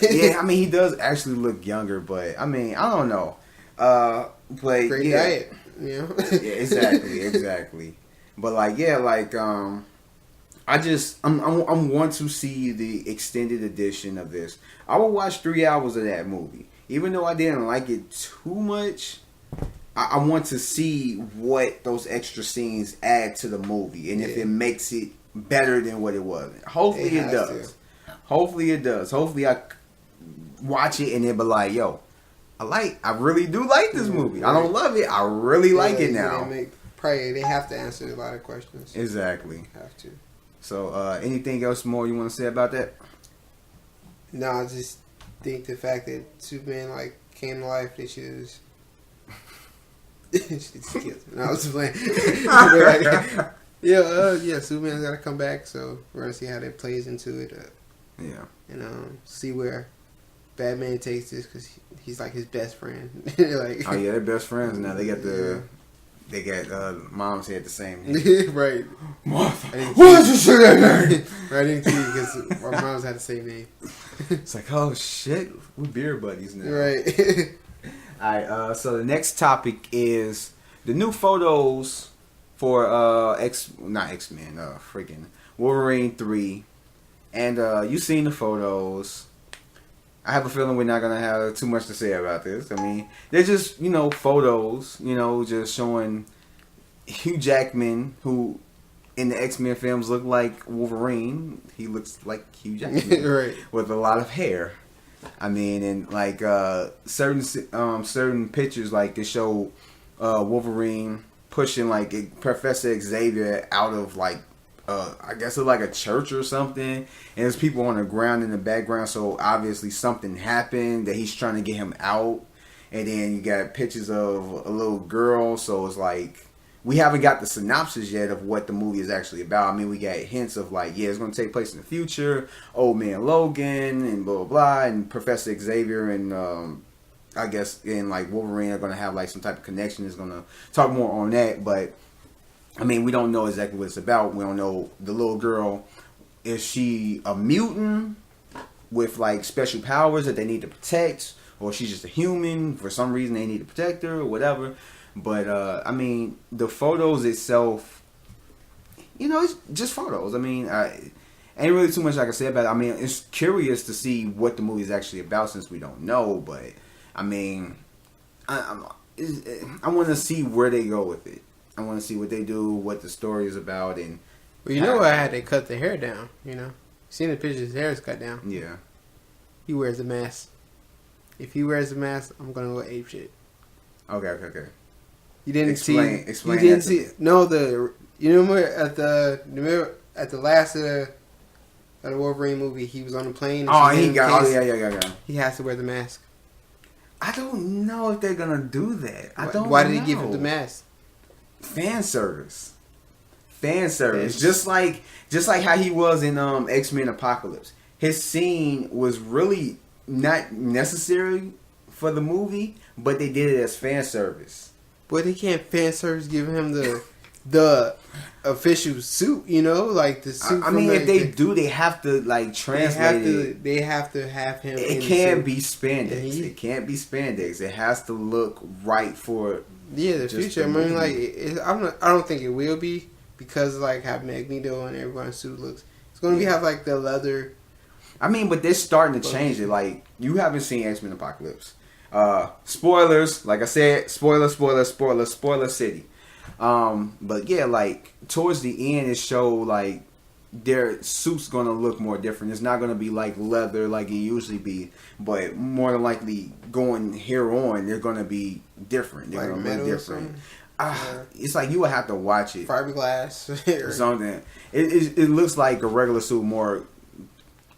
Yeah, he does actually look younger, but, I don't know. But, Great diet. you know. Yeah, exactly. But like, yeah, like I'm want to see the extended edition of this. I will watch 3 hours of that movie, even though I didn't like it too much. I want to see what those extra scenes add to the movie, and if it makes it better than what it was. Hopefully it does. Hopefully it does. Hopefully I watch it and it be like, yo, I really do like this movie. I don't love it. I really like it now. They have to answer a lot of questions. Exactly. Have to. So, anything else more you want to say about that? No, I just think the fact that Superman like came to life, they should have just killed him. No, I was just playing. Yeah, Superman's got to come back, so we're gonna see how that plays into it. And see where Batman takes this, because he's like his best friend. Like, oh yeah, they're best friends now. They got moms had the same name. Right. Martha. Why'd you say that name? Right, I didn't see because our moms had the same name. It's like, oh shit, we're beer buddies now. Right. Alright, so the next topic is the new photos for X-Men, freaking Wolverine 3. And you seen the photos. I have a feeling we're not going to have too much to say about this. I mean, they're just, photos, just showing Hugh Jackman, who in the X-Men films looked like Wolverine. He looks like Hugh Jackman. Right. With a lot of hair. I mean, and like certain pictures, like they show Wolverine pushing like Professor Xavier out of like I guess it's like a church or something, and there's people on the ground in the background. So obviously something happened that he's trying to get him out. And then you got pictures of a little girl. So it's like we haven't got the synopsis yet of what the movie is actually about. I mean, we got hints of like, yeah, it's going to take place in the future. Old Man Logan and blah, blah, blah. And Professor Xavier and I guess and like Wolverine are going to have like some type of connection. Is going to talk more on that. But I mean, we don't know exactly what it's about. We don't know the little girl. Is she a mutant with like special powers that they need to protect? Or she's just a human. For some reason, they need to protect her or whatever. But, I mean, the photos itself, it's just photos. I mean, ain't really too much I can say about it. I mean, it's curious to see what the movie is actually about since we don't know. But, I mean, I want to see where they go with it. I want to see what they do, what the story is about. And well, I had to cut the hair down, Seen the pictures, his hair is cut down. Yeah. He wears a mask. If he wears a mask, I'm going to go ape shit. Okay. You didn't explain You didn't see. No, remember at the last of the Wolverine movie, he was on the plane. Yeah. He has to wear the mask. I don't know if they're gonna do that. Why did he give him the mask? Fan service. Just like how he was in X-Men Apocalypse. His scene was really not necessary for the movie, but they did it as fan service. But they can't fan service giving him the official suit, like the suit. I mean, if they do, they have to like translate it. They have to have him. It can't be spandex. It can't be spandex. It has to look right for the future. I mean, like I don't think it will be because like how Magneto and everyone's suit looks. It's going to have like the leather. I mean, but they're starting to change it. Like you haven't seen X-Men Apocalypse. Spoilers, like I said, spoiler city. But yeah, like towards the end, it showed like their suits gonna look more different. It's not gonna be like leather like it usually be, but more than likely going here on, they're gonna be different. They're like gonna look different. It's like you would have to watch it. Fiberglass or something. It looks like a regular suit, more.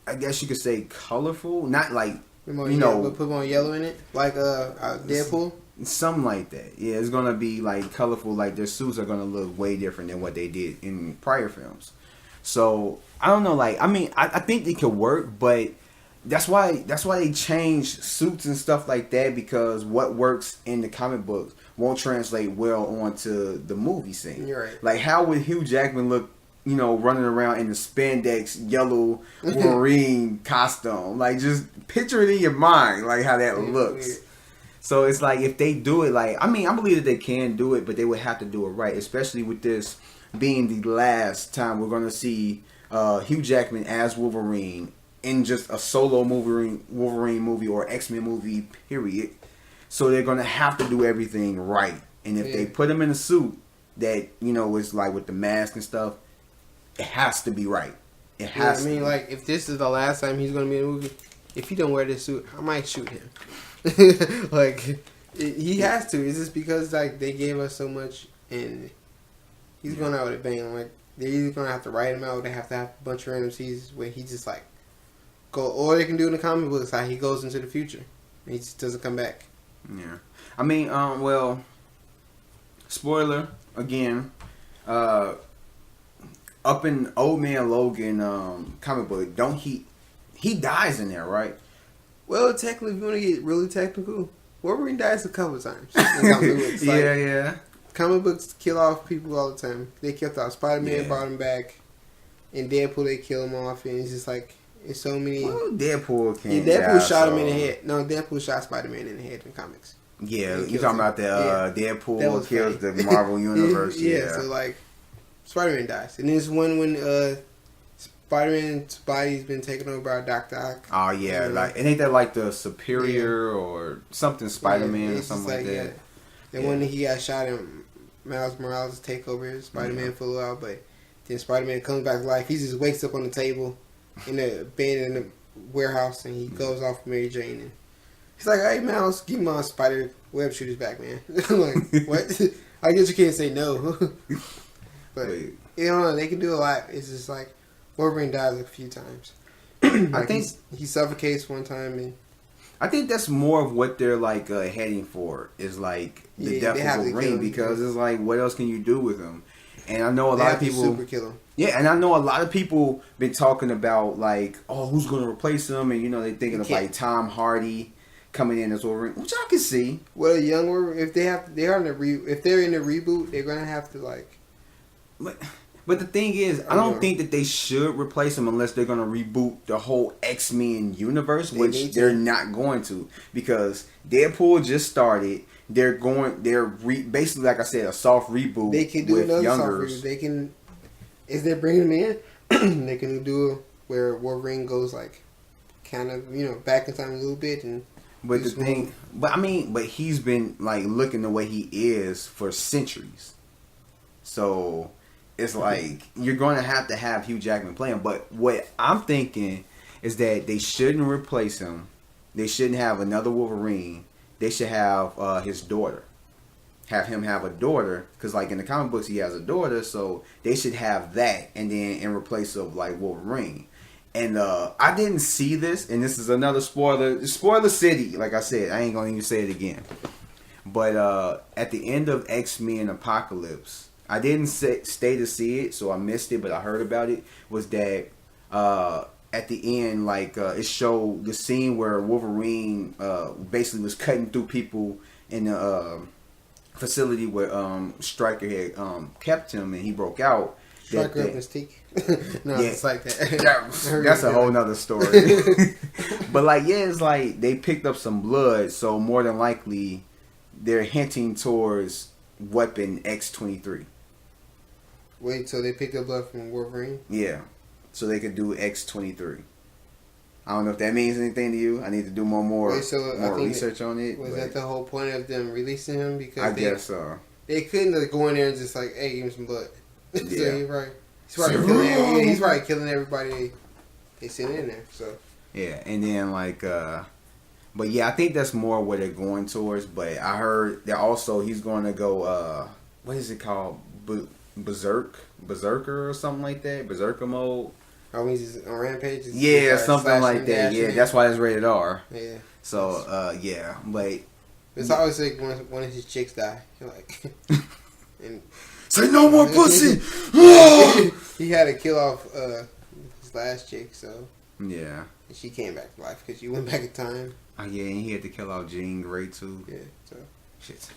I guess you could say colorful, not like. But put more yellow in it, like Deadpool. Something like that. Yeah, it's gonna be like colorful. Like their suits are gonna look way different than what they did in prior films. So I don't know. Like I mean, I think they could work, but that's why they change suits and stuff like that, because what works in the comic books won't translate well onto the movie scene. You're right. Like how would Hugh Jackman look? Running around in the spandex yellow Wolverine costume. Like, just picture it in your mind, like how that looks. Weird. So it's like if they do it, like I mean, I believe that they can do it, but they would have to do it right, especially with this being the last time we're gonna see Hugh Jackman as Wolverine in just a solo Wolverine movie or X-Men movie, period. So they're gonna have to do everything right, and if they put him in a suit that is like with the mask and stuff, it has to be right. It has. I mean, like if this is the last time he's gonna be in a movie, if he don't wear this suit, I might shoot him. Like he has to. It's just because like they gave us so much, and he's going out with a bang. Like they're either gonna have to write him out, or they have to have a bunch of random scenes where he just like go. Or they can do in the comic books how he goes into the future and he just doesn't come back. Yeah, I mean, well, spoiler again. Up in Old Man Logan comic book, don't he dies in there, right? Well, technically, if you want to get really technical, Wolverine dies a couple times in comic books. Like, yeah. Comic books kill off people all the time. They killed off Spider-Man, brought him back. In Deadpool, they kill him off, and it's just like it's so many. Well, Deadpool can't. Yeah, Deadpool shot him in the head. No, Deadpool shot Spider-Man in the head in comics. Yeah, you talking about the Deadpool kills the Marvel universe. Yeah, so like Spider-Man dies, and there's one when Spider-Man's body's been taken over by Dr. Ock. Oh yeah, like it ain't that like the Superior or something Spider-Man or something like that. The one that he got shot in Miles Morales take over his Spider-Man for a while, but then Spider-Man comes back to life. He just wakes up on the table in the bed in the warehouse, and he goes off with Mary Jane. And he's like, "Hey, Miles, give me my spider web shooters back, man." I'm like, "What?" I guess you can't say no. But they can do a lot. It's just like Wolverine dies a few times. Like I think he suffocates one time, and I think that's more of what they're like heading for is like the death of Wolverine, because it's like what else can you do with him? And I know a lot of people super kill him. Yeah, and I know a lot of people been talking about like, oh, who's going to replace him, and they thinking of like Tom Hardy coming in as Wolverine, which I can see. Well, a young Wolverine, if they're in the reboot, they're gonna have to like. But the thing is, I don't think that they should replace him unless they're going to reboot the whole X-Men universe, which they're not going to, because Deadpool just started. They're basically, like I said, a soft reboot. They can do another soft reboot. They can, if they're bringing him in, they can do where Wolverine goes like, kind of back in time a little bit and. But the thing, but he's been like looking the way he is for centuries, so. It's like you're going to have Hugh Jackman playing. But what I'm thinking is that they shouldn't replace him. They shouldn't have another Wolverine. They should have his daughter. Have him have a daughter. Because like in the comic books he has a daughter. So they should have that. And then in replace of like Wolverine. And I didn't see this. And this is another spoiler. Spoiler city. Like I said. I ain't going to even say it again. But at the end of X-Men Apocalypse. I didn't stay to see it, so I missed it, but I heard about it, was that at the end, like, it showed the scene where Wolverine basically was cutting through people in the facility where Stryker had kept him, and he broke out. Stryker up his teeth. No, yeah, it's like that. That's a whole nother story. But, like, yeah, it's like they picked up some blood, so more than likely they're hinting towards Weapon X-23. Wait, so they picked up blood from Wolverine? Yeah. So they could do X-23. I don't know if that means anything to you. I need to do more research on it. Was that the whole point of them releasing him? Because I guess so. They couldn't go in there and just like, hey, give him some blood. Yeah. So he's probably killing everybody they sent in there. So yeah, and then like, but yeah, I think that's more what they're going towards. But I heard that also he's going to go. What is it called? Berserker or something like that. Berserker mode. Oh, he's on Rampage? Yeah, something like that. Yeah, that's why it's rated R. Yeah. So, yeah, but it's always like when one of his chicks die. You're like, and say no more pussy. He had to kill off his last chick, so yeah. And she came back to life because she went back in time. Oh yeah, and he had to kill off Jean Grey too. Yeah. So shit.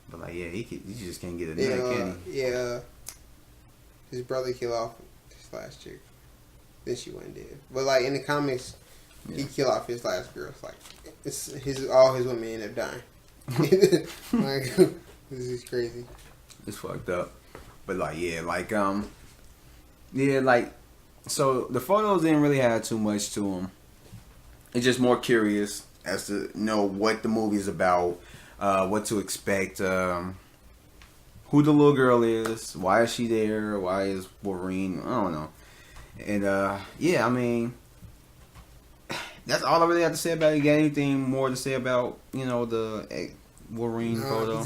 But like, yeah, he just can't get a nut, can he? Yeah. His brother killed off his last chick. Then she went dead. But like in the comics, he kill off his last girl. It's like all his women end up dying. Like, this is crazy. It's fucked up. But like so the photos didn't really have too much to them. It's just more curious as to know what the movie's about, what to expect, who the little girl is, why is she there, why is Wolverine, I don't know. And I mean, that's all I really have to say about it. You got anything more to say about, the Wolverine photo?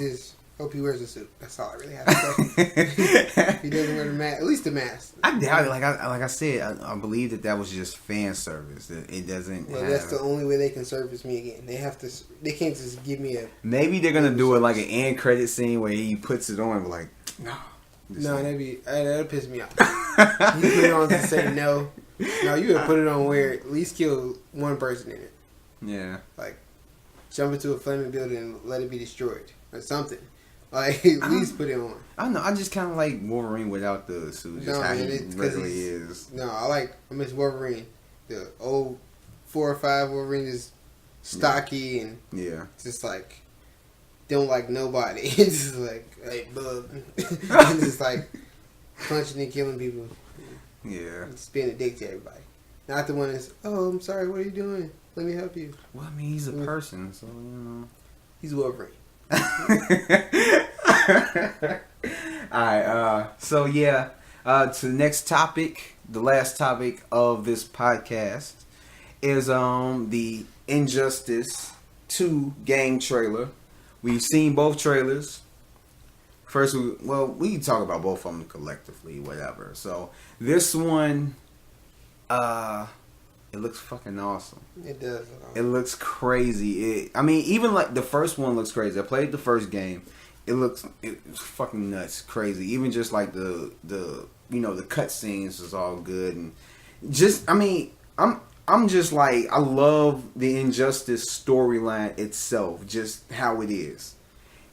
Hope he wears a suit. That's all I really have to say. He doesn't wear the mask, at least the mask. I doubt it. Like I said, I believe that was just fan service. It doesn't. Well, that's the only way they can service me again. They have to. They can't just give me a. Maybe they're gonna do it like an end credit scene where he puts it on. Like no. That'd piss me off. You put it on to say no. No, you would put it on where at least kill one person in it. Yeah. Like jump into a flaming building and let it be destroyed or something. Like, at least put it on. I don't know. I just kind of like Wolverine without the suit. Just how he really is. No, I miss Wolverine. The old 4 or 5 Wolverine is stocky and just like don't like nobody. It's just like, hey, bub. It's just like punching and killing people. Yeah. Just being a dick to everybody. Not the one that's, oh, I'm sorry, what are you doing? Let me help you. Well, I mean, he's a person, so, He's Wolverine. Alright, so to the next topic, the last topic of this podcast is the Injustice 2 game trailer. We've seen both trailers. First, we can talk about both of them collectively, whatever. So this one, it looks fucking awesome. It does. It looks crazy. Even like the first one looks crazy. I played the first game. It's fucking nuts, crazy. Even just like the cutscenes is all good, and just I'm just like, I love the Injustice storyline itself, just how it is,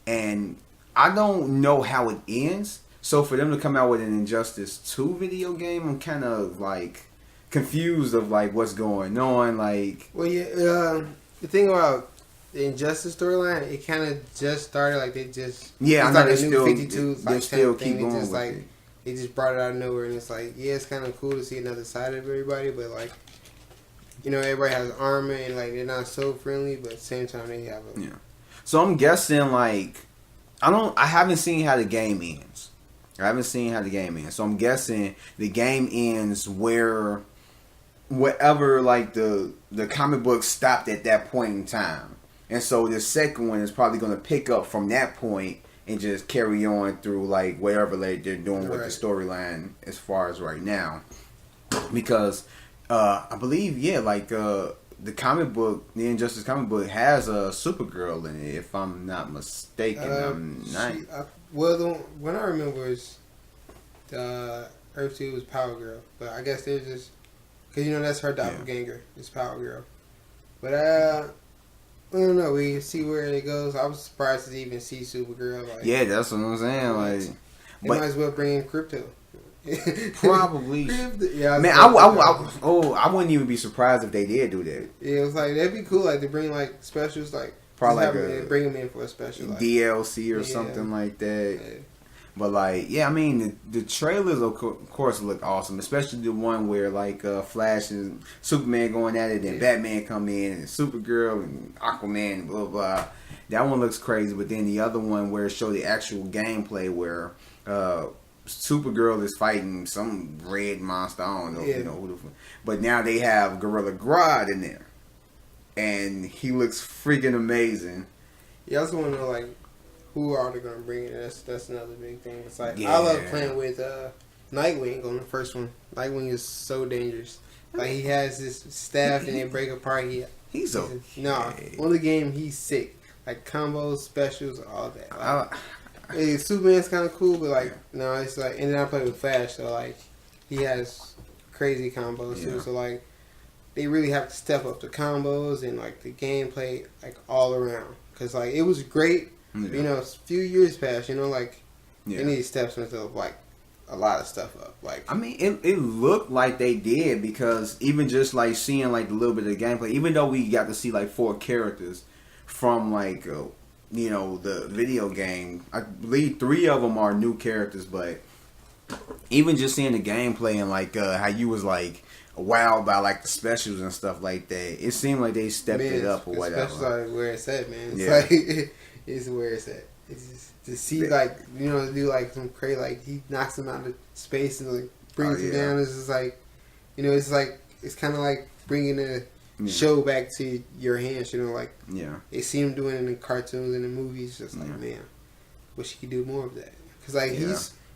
and I don't know how it ends. So for them to come out with an Injustice 2 video game, I'm kind of like confused of like what's going on. Like, well, the thing about the Injustice storyline, it kind of just started. Like they just it's like a new 52 they still keep going just with like it. They just brought it out of nowhere, and it's like, yeah, it's kind of cool to see another side of everybody, but like, everybody has armor and like they're not so friendly, but at the same time they have a So I'm guessing like I haven't seen how the game ends. So I'm guessing the game ends where whatever like the comic book stopped at that point in time. And so the second one is probably going to pick up from that point and just carry on through like whatever they're doing with the storyline as far as right now. Because I believe the comic book, the Injustice comic book, has a Supergirl in it, if I'm not mistaken. What I remember is the Earth 2 was Power Girl, but I guess they're just because that's her doppelganger. It's Power Girl, but I don't know. We see where it goes. I was surprised to even see Supergirl. Like, that's what I'm saying. They might as well bring in Crypto. Probably. Man, I wouldn't even be surprised if they did do that. Yeah, it was like that'd be cool. Like to bring like specials, like probably bring them in for a special like, DLC or something like that. Yeah. But like, the trailers of course look awesome, especially the one where like Flash and Superman going at it, and Batman come in, and Supergirl and Aquaman, and blah blah. That one looks crazy. But then the other one where it showed the actual gameplay where Supergirl is fighting some red monster. I don't know, who the. But now they have Gorilla Grodd in there, and he looks freaking amazing. Yeah, I also want to know like who are they gonna bring in? That's another big thing. It's like I love playing with Nightwing on the first one. Nightwing is so dangerous. Like he has this staff and they break apart. He's okay. On the game he's sick. Like combos, specials, all that. Like, Superman's kind of cool, but like it's like. And then I play with Flash, so like he has crazy combos too. So like they really have to step up the combos and like the gameplay like all around. Cause like it was great. A few years passed. They need to step something up like a lot of stuff up. Like, I mean, it looked like they did, because even just like seeing like a little bit of the gameplay, even though we got to see like 4 characters from like the video game, I believe 3 of them are new characters, but even just seeing the gameplay and like how you was like wowed by like the specials and stuff like that, it seemed like they stepped it up or whatever. Especially like where it's at, man. It's Yeah. like it's where it's at. It's just to see like do like some crazy, like he knocks him out of space and like brings him down. It's just like it's kind of like bringing the show back to your hands. Like they see him doing it in the cartoons and the movies. Just like man, wish he could do more of that. Because like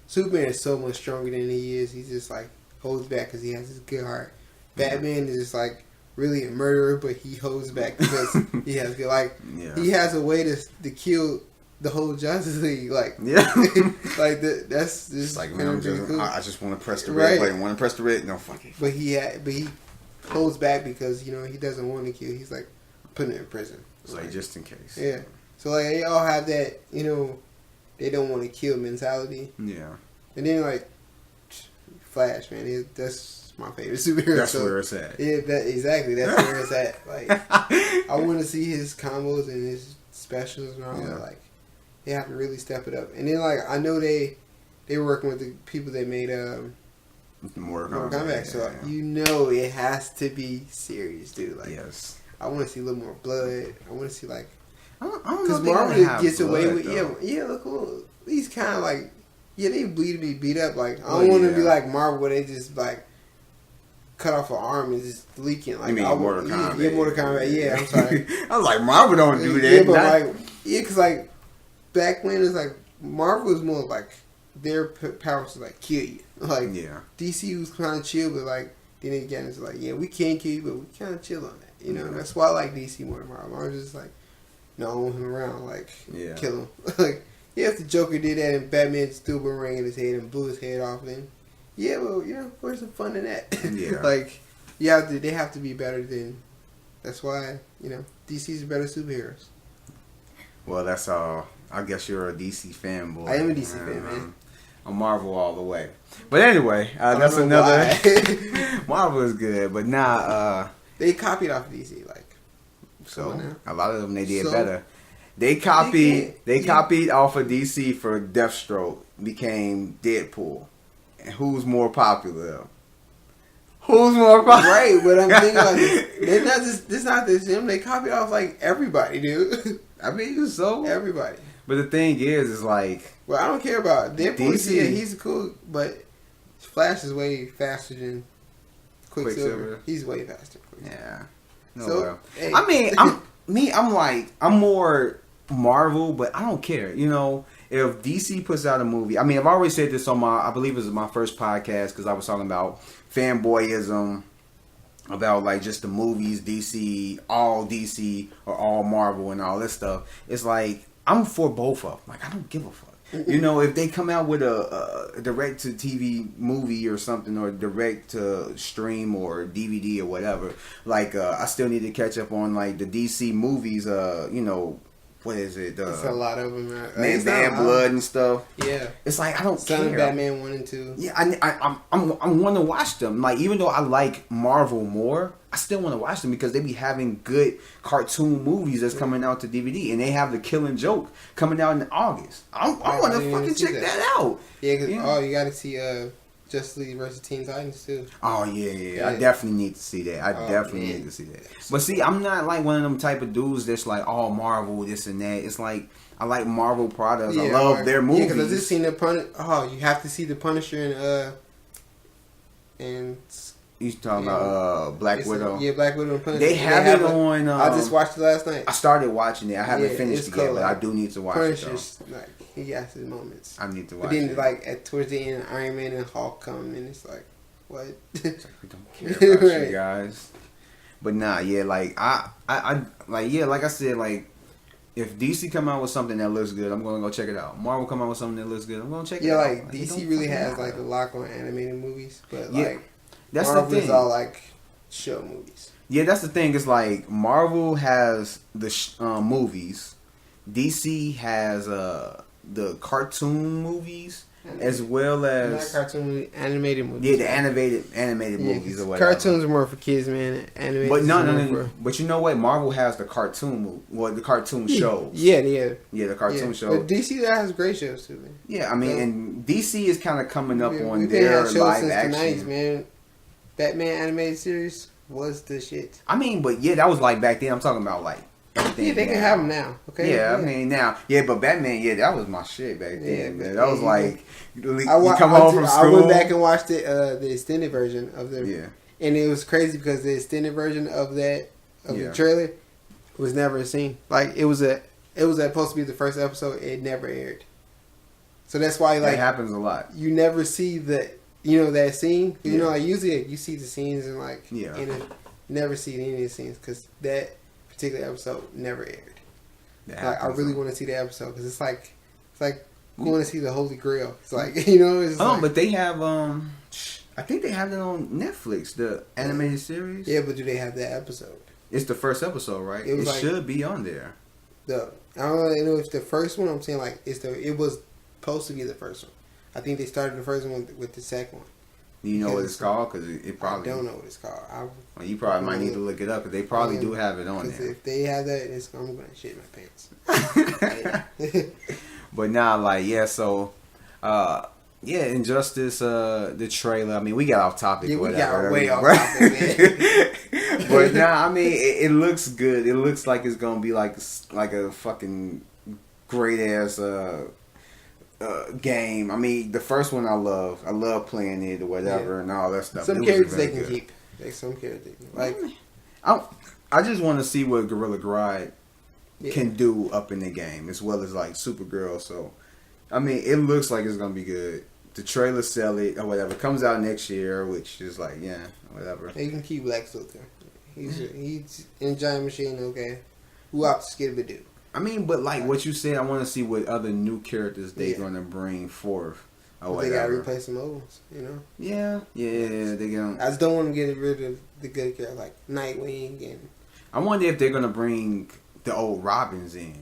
Superman is so much stronger than he is. He's just like holds back because he has this good heart. Batman is just like really a murderer, but he holds back because he has good, like he has a way to kill the whole Justice League. Like like that's just like kind of really cool. I just want to press the red button. Want to press the red? No, fuck it. But he holds back because he doesn't want to kill. He's like putting it in prison. It's like just in case. Yeah. So like they all have that they don't want to kill mentality. Yeah. And then like Flash, man, that's my favorite superhero. That's where it's at. Yeah, exactly. That's where it's at. Like I want to see his combos and his specials and all that. Like they have to really step it up. And then like I know they were working with the people that made Mortal Kombat. So it has to be serious, dude. Like I want to see a little more blood. I want to see like because Marvel gets away with look cool. These kind of like they bleed beat up. Like I don't want to be like Marvel where they just like cut off an arm and just leaking. Like you mean Mortal Kombat? Yeah, Mortal Kombat. Yeah, I'm sorry. I was like Marvel don't do that. Yeah, but because like back when it's like Marvel was more like their powers to like kill you. Like DC was kind of chill, but like then again it's like we can't kill you, but we kind of chill on that. That's why I like DC more than Marvel. Marvel's just like. No, I want him around, like, kill him. Like, if the Joker did that and Batman threw a boomerang in his head and blew his head off, then, where's the fun in that? Yeah. Like, they have to be better than, that's why, DC's better superheroes. Well, that's all. I guess you're a DC fanboy. I am a DC fan, man. I'm Marvel all the way. But anyway, that's another. Marvel is good, but they copied off of DC, like. So a lot of them they did better. They copied off of DC for Deathstroke, became Deadpool. And who's more popular? Right, but I'm thinking like it's not just them. They copied off like everybody, dude. I mean, so everybody. But the thing is like, well, I don't care about Deadpool. DC. He's cool, but Flash is way faster than Quicksilver. He's way faster. Yeah. I mean, I'm more Marvel, but I don't care. If DC puts out a movie, I mean, I've always said this on I believe it was my first podcast because I was talking about fanboyism, about like just the movies, DC or all Marvel and all this stuff. It's like I'm for both of them. Like I don't give a fuck. If they come out with a direct to TV movie or something, or direct to stream or DVD or whatever, like I still need to catch up on like the DC movies. What is it? It's a lot of them. Man, Bad Blood and stuff. Yeah, it's like I don't Son care. Batman 1 and 2. Yeah, I want to watch them. Like even though I like Marvel more, I still want to watch them because they be having good cartoon movies that's coming out to DVD, and they have The Killing Joke coming out in August. I want to fucking check that out. Yeah, because you got to see Justice League versus Teen Titans too. Oh yeah. I definitely need to see that. I definitely need to see that. But see, I'm not like one of them type of dudes that's like all Marvel, this and that. It's like I like Marvel products. Yeah, I love their movies. Yeah, because I just seen the Punisher. Oh, you have to see the Punisher and. You talking about Black Widow? Yeah, Black Widow and Punisher. They have it on. I just watched it last night. I started watching it. I haven't finished it yet, but I do need to watch Punisher's, it. Like he has his moments. I need to watch. But then, it. like towards the end, Iron Man and Hulk come, and it's like, what? It's like we don't care about you guys. But like like I said, like if DC come out with something that looks good, I'm gonna go check it out. Marvel come out with something that looks good, I'm gonna check it out. Yeah, like DC really has like a lock on animated movies, but like. That's Marvel's the thing. All like show movies. Yeah, that's the thing. It's like Marvel has the movies, DC has the cartoon movies, as well as not cartoon movie, animated movies. Yeah, the animated movies or whatever. Cartoons are more for kids, man. Animated. But no. But you know what? Marvel has the cartoon movie, the cartoon shows. Yeah, the cartoon shows. But DC has great shows too, man. Yeah, I mean, and DC is kind of coming up on we've their had shows live since action. The 90s, man. Batman animated series was the shit. I mean, but yeah, that was like back then. I'm talking about like. Yeah, they can have them now. Okay. Yeah, I mean now. Yeah, but Batman, that was my shit back then. Man. That was like you come home from school. I went back and watched the extended version of the. Yeah. And it was crazy because the extended version of the trailer was never seen. Like it was supposed to be the first episode. It never aired. So that's why like that happens a lot. You never see that scene. You know, like usually you see the scenes and like never see any of the scenes because that particular episode never aired. Like I really want to see the episode because it's like going to see the Holy Grail. It's like it's but they have I think they have it on Netflix, the animated series. Yeah, but do they have that episode? It's the first episode, right? It should be on there. I don't know if the first one. I'm saying like it was supposed to be the first one. I think they started the first one with the second one. Do you know what it's called? Because it probably. I don't know what it's called. You probably might need to look it up because they probably do have it on there. If they have that, I'm going to shit my pants. But now, so, Injustice, the trailer. I mean, we got off topic. Yeah, we whatever, got way off topic, man. But now, I mean, it looks good. It looks like it's going to be like a fucking great ass game. I mean, the first one I love playing it or whatever and all that stuff. Some characters they can keep. Like some characters, like I just want to see what Gorilla Grodd can do up in the game as well as like Supergirl. So, I mean, it looks like it's gonna be good. The trailer sell it or whatever. Comes out next year, which is like whatever. You can keep Lex Luthor. He's in Giant Machine. Okay, who out to Skibidoo? I mean, but like what you said, I want to see what other new characters they're gonna bring forth. Or they gotta replace some old ones, Yeah, they gonna. I just don't want to get rid of the good characters like Nightwing and. I wonder if they're gonna bring the old Robins in.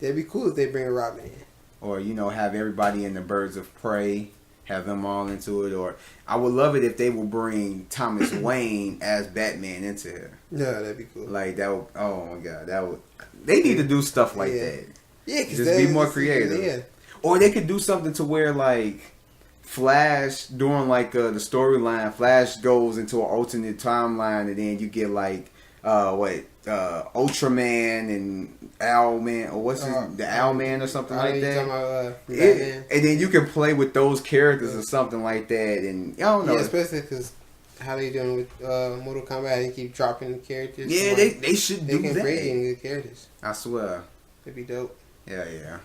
That'd be cool if they bring Robin in. Or have everybody in the Birds of Prey, have them all into it. Or I would love it if they would bring Thomas Wayne as Batman into here. Yeah, that'd be cool. Like that would. Oh my god, that would. They need to do stuff like that. Yeah, just be more creative. Yeah. Or they could do something to where like Flash during like the storyline, Flash goes into an alternate timeline, and then you get like Ultraman and Owlman, or what's the Owlman or something like that. About, and then you can play with those characters or something like that, and I don't know. Yeah, especially because how they doing with Mortal Kombat? They keep dropping the characters. Yeah, they should do that. They can create any good characters. I swear. It'd be dope. Yeah.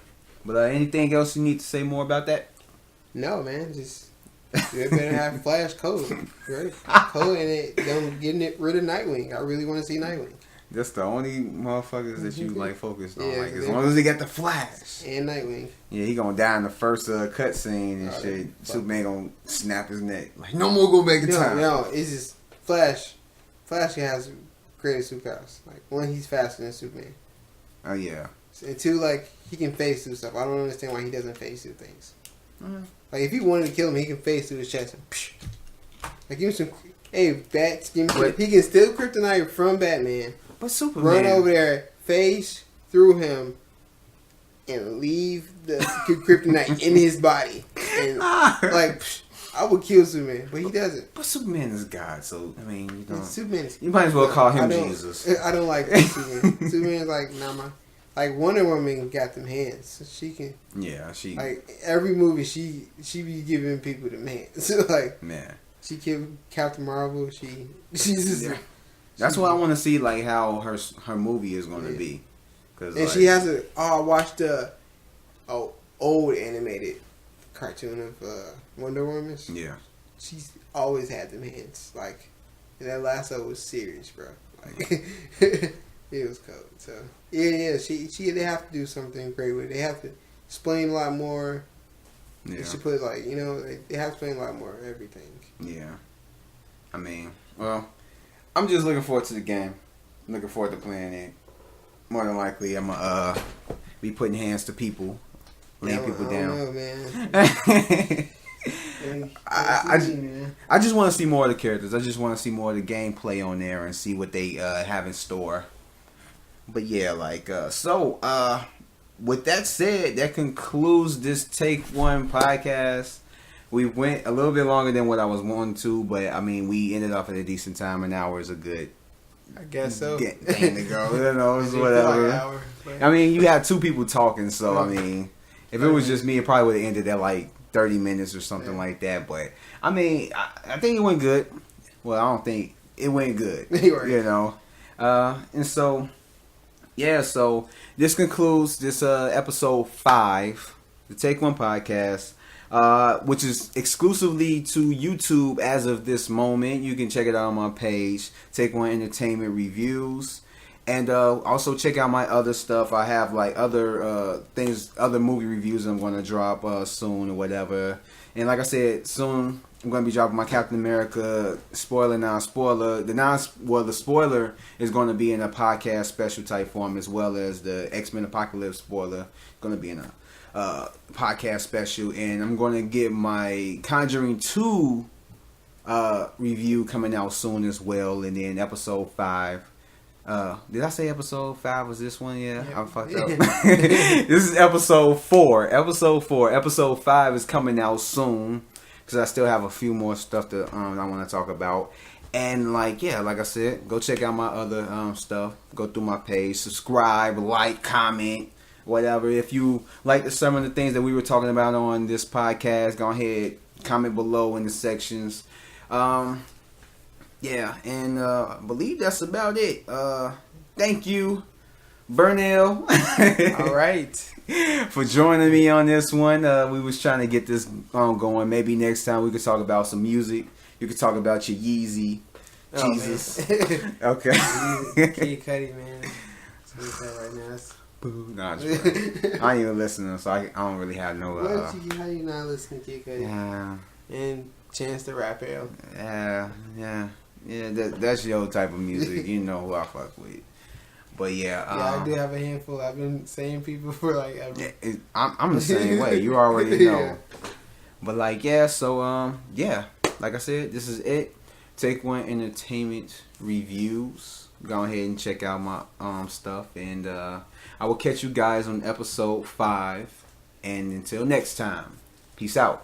But anything else you need to say more about that? No, man. Just you better have Flash code, right? Code and them getting rid of Nightwing. I really want to see Nightwing. That's the only motherfuckers that you like focused on. Like as long as they got the Flash and Nightwing. Yeah, he gonna die in the first cutscene and shit. Superman gonna snap his neck. Like no more go back in time. No, it's just Flash. Flash has greater superpowers. Like one, he's faster than Superman. Oh yeah. And two, like he can phase through stuff. I don't understand why he doesn't phase through things. Like if he wanted to kill him, he can phase through his chest. And like give him some. Hey, bats. He can steal kryptonite from Batman. But Superman run over there, phase through him, and leave the kryptonite in his body. And like I would kill Superman, but he doesn't. But Superman is God, so I mean, Superman. You might as well call him Jesus. I don't like Superman. Superman's like like Wonder Woman got them hands. So she can. Yeah, she. Like every movie, she be giving people them hands. So like man, she killed Captain Marvel. She's just. Yeah. That's why I want to see like how her movie is going to be. And like, she has a. I watched the old animated cartoon of Wonder Woman. Yeah. She's always had them hands. Like, and that last one was serious, bro. Like, it was cold. So yeah. They have to do something great with it. They have to explain a lot more. Yeah. They should put like they have to explain a lot more of everything. Yeah. I mean, well. I'm just looking forward to the game. I'm looking forward to playing it. More than likely, I'm gonna be putting hands to people lay people down. I don't know, man. I just want to see more of the characters. I just want to see more of the gameplay on there and see what they have in store. But yeah, with that said, that concludes this Take One podcast. We went a little bit longer than what I was wanting to, but I mean, we ended up at a decent time. An hour is a good. I guess so. Thing to go. You know, it's whatever. I mean, you had two people talking, so I mean, if it was just me, it probably would have ended at like 30 minutes or something like that. But I mean, I think it went good. Well, I don't think it went good. You know, and so yeah. So this concludes this episode 5, the Take One podcast. Which is exclusively to YouTube as of this moment. You can check it out on my page, Take One Entertainment Reviews, and also check out my other stuff. I have like other things, other movie reviews I'm going to drop soon or whatever. And like I said, soon I'm going to be dropping my Captain America spoiler non-spoiler. The spoiler is going to be in a podcast special type form, as well as the X-Men Apocalypse spoiler going to be in a podcast special, and I'm going to get my Conjuring 2 review coming out soon as well, and then episode 5. Did I say episode 5 was this one? Yeah. I fucked up. This is episode 4. Episode 5 is coming out soon, because I still have a few more stuff that I want to talk about. And like I said, go check out my other stuff. Go through my page, subscribe, like, comment, whatever. If you like some of the things that we were talking about on this podcast, go ahead, comment below in the sections. Yeah, and I believe that's about it. Thank you, Burnell. All right. For joining me on this one. We was trying to get this going. Maybe next time we could talk about some music. You could talk about your Yeezy. Oh, Jesus. Okay. Kid Cudi, man. That's what he's at right now. Nah, I ain't even listening, so I don't really have no. How you not listening to Kid Cudi? Yeah. And Chance the Rapper. Yeah. That's your type of music. You know who I fuck with. But yeah. I do have a handful. I've been saying people for like ever. I'm the same way. You already know. But so like I said, this is it. Take One Entertainment Reviews. Go ahead and check out my stuff, and I will catch you guys on episode 5. And until next time, peace out.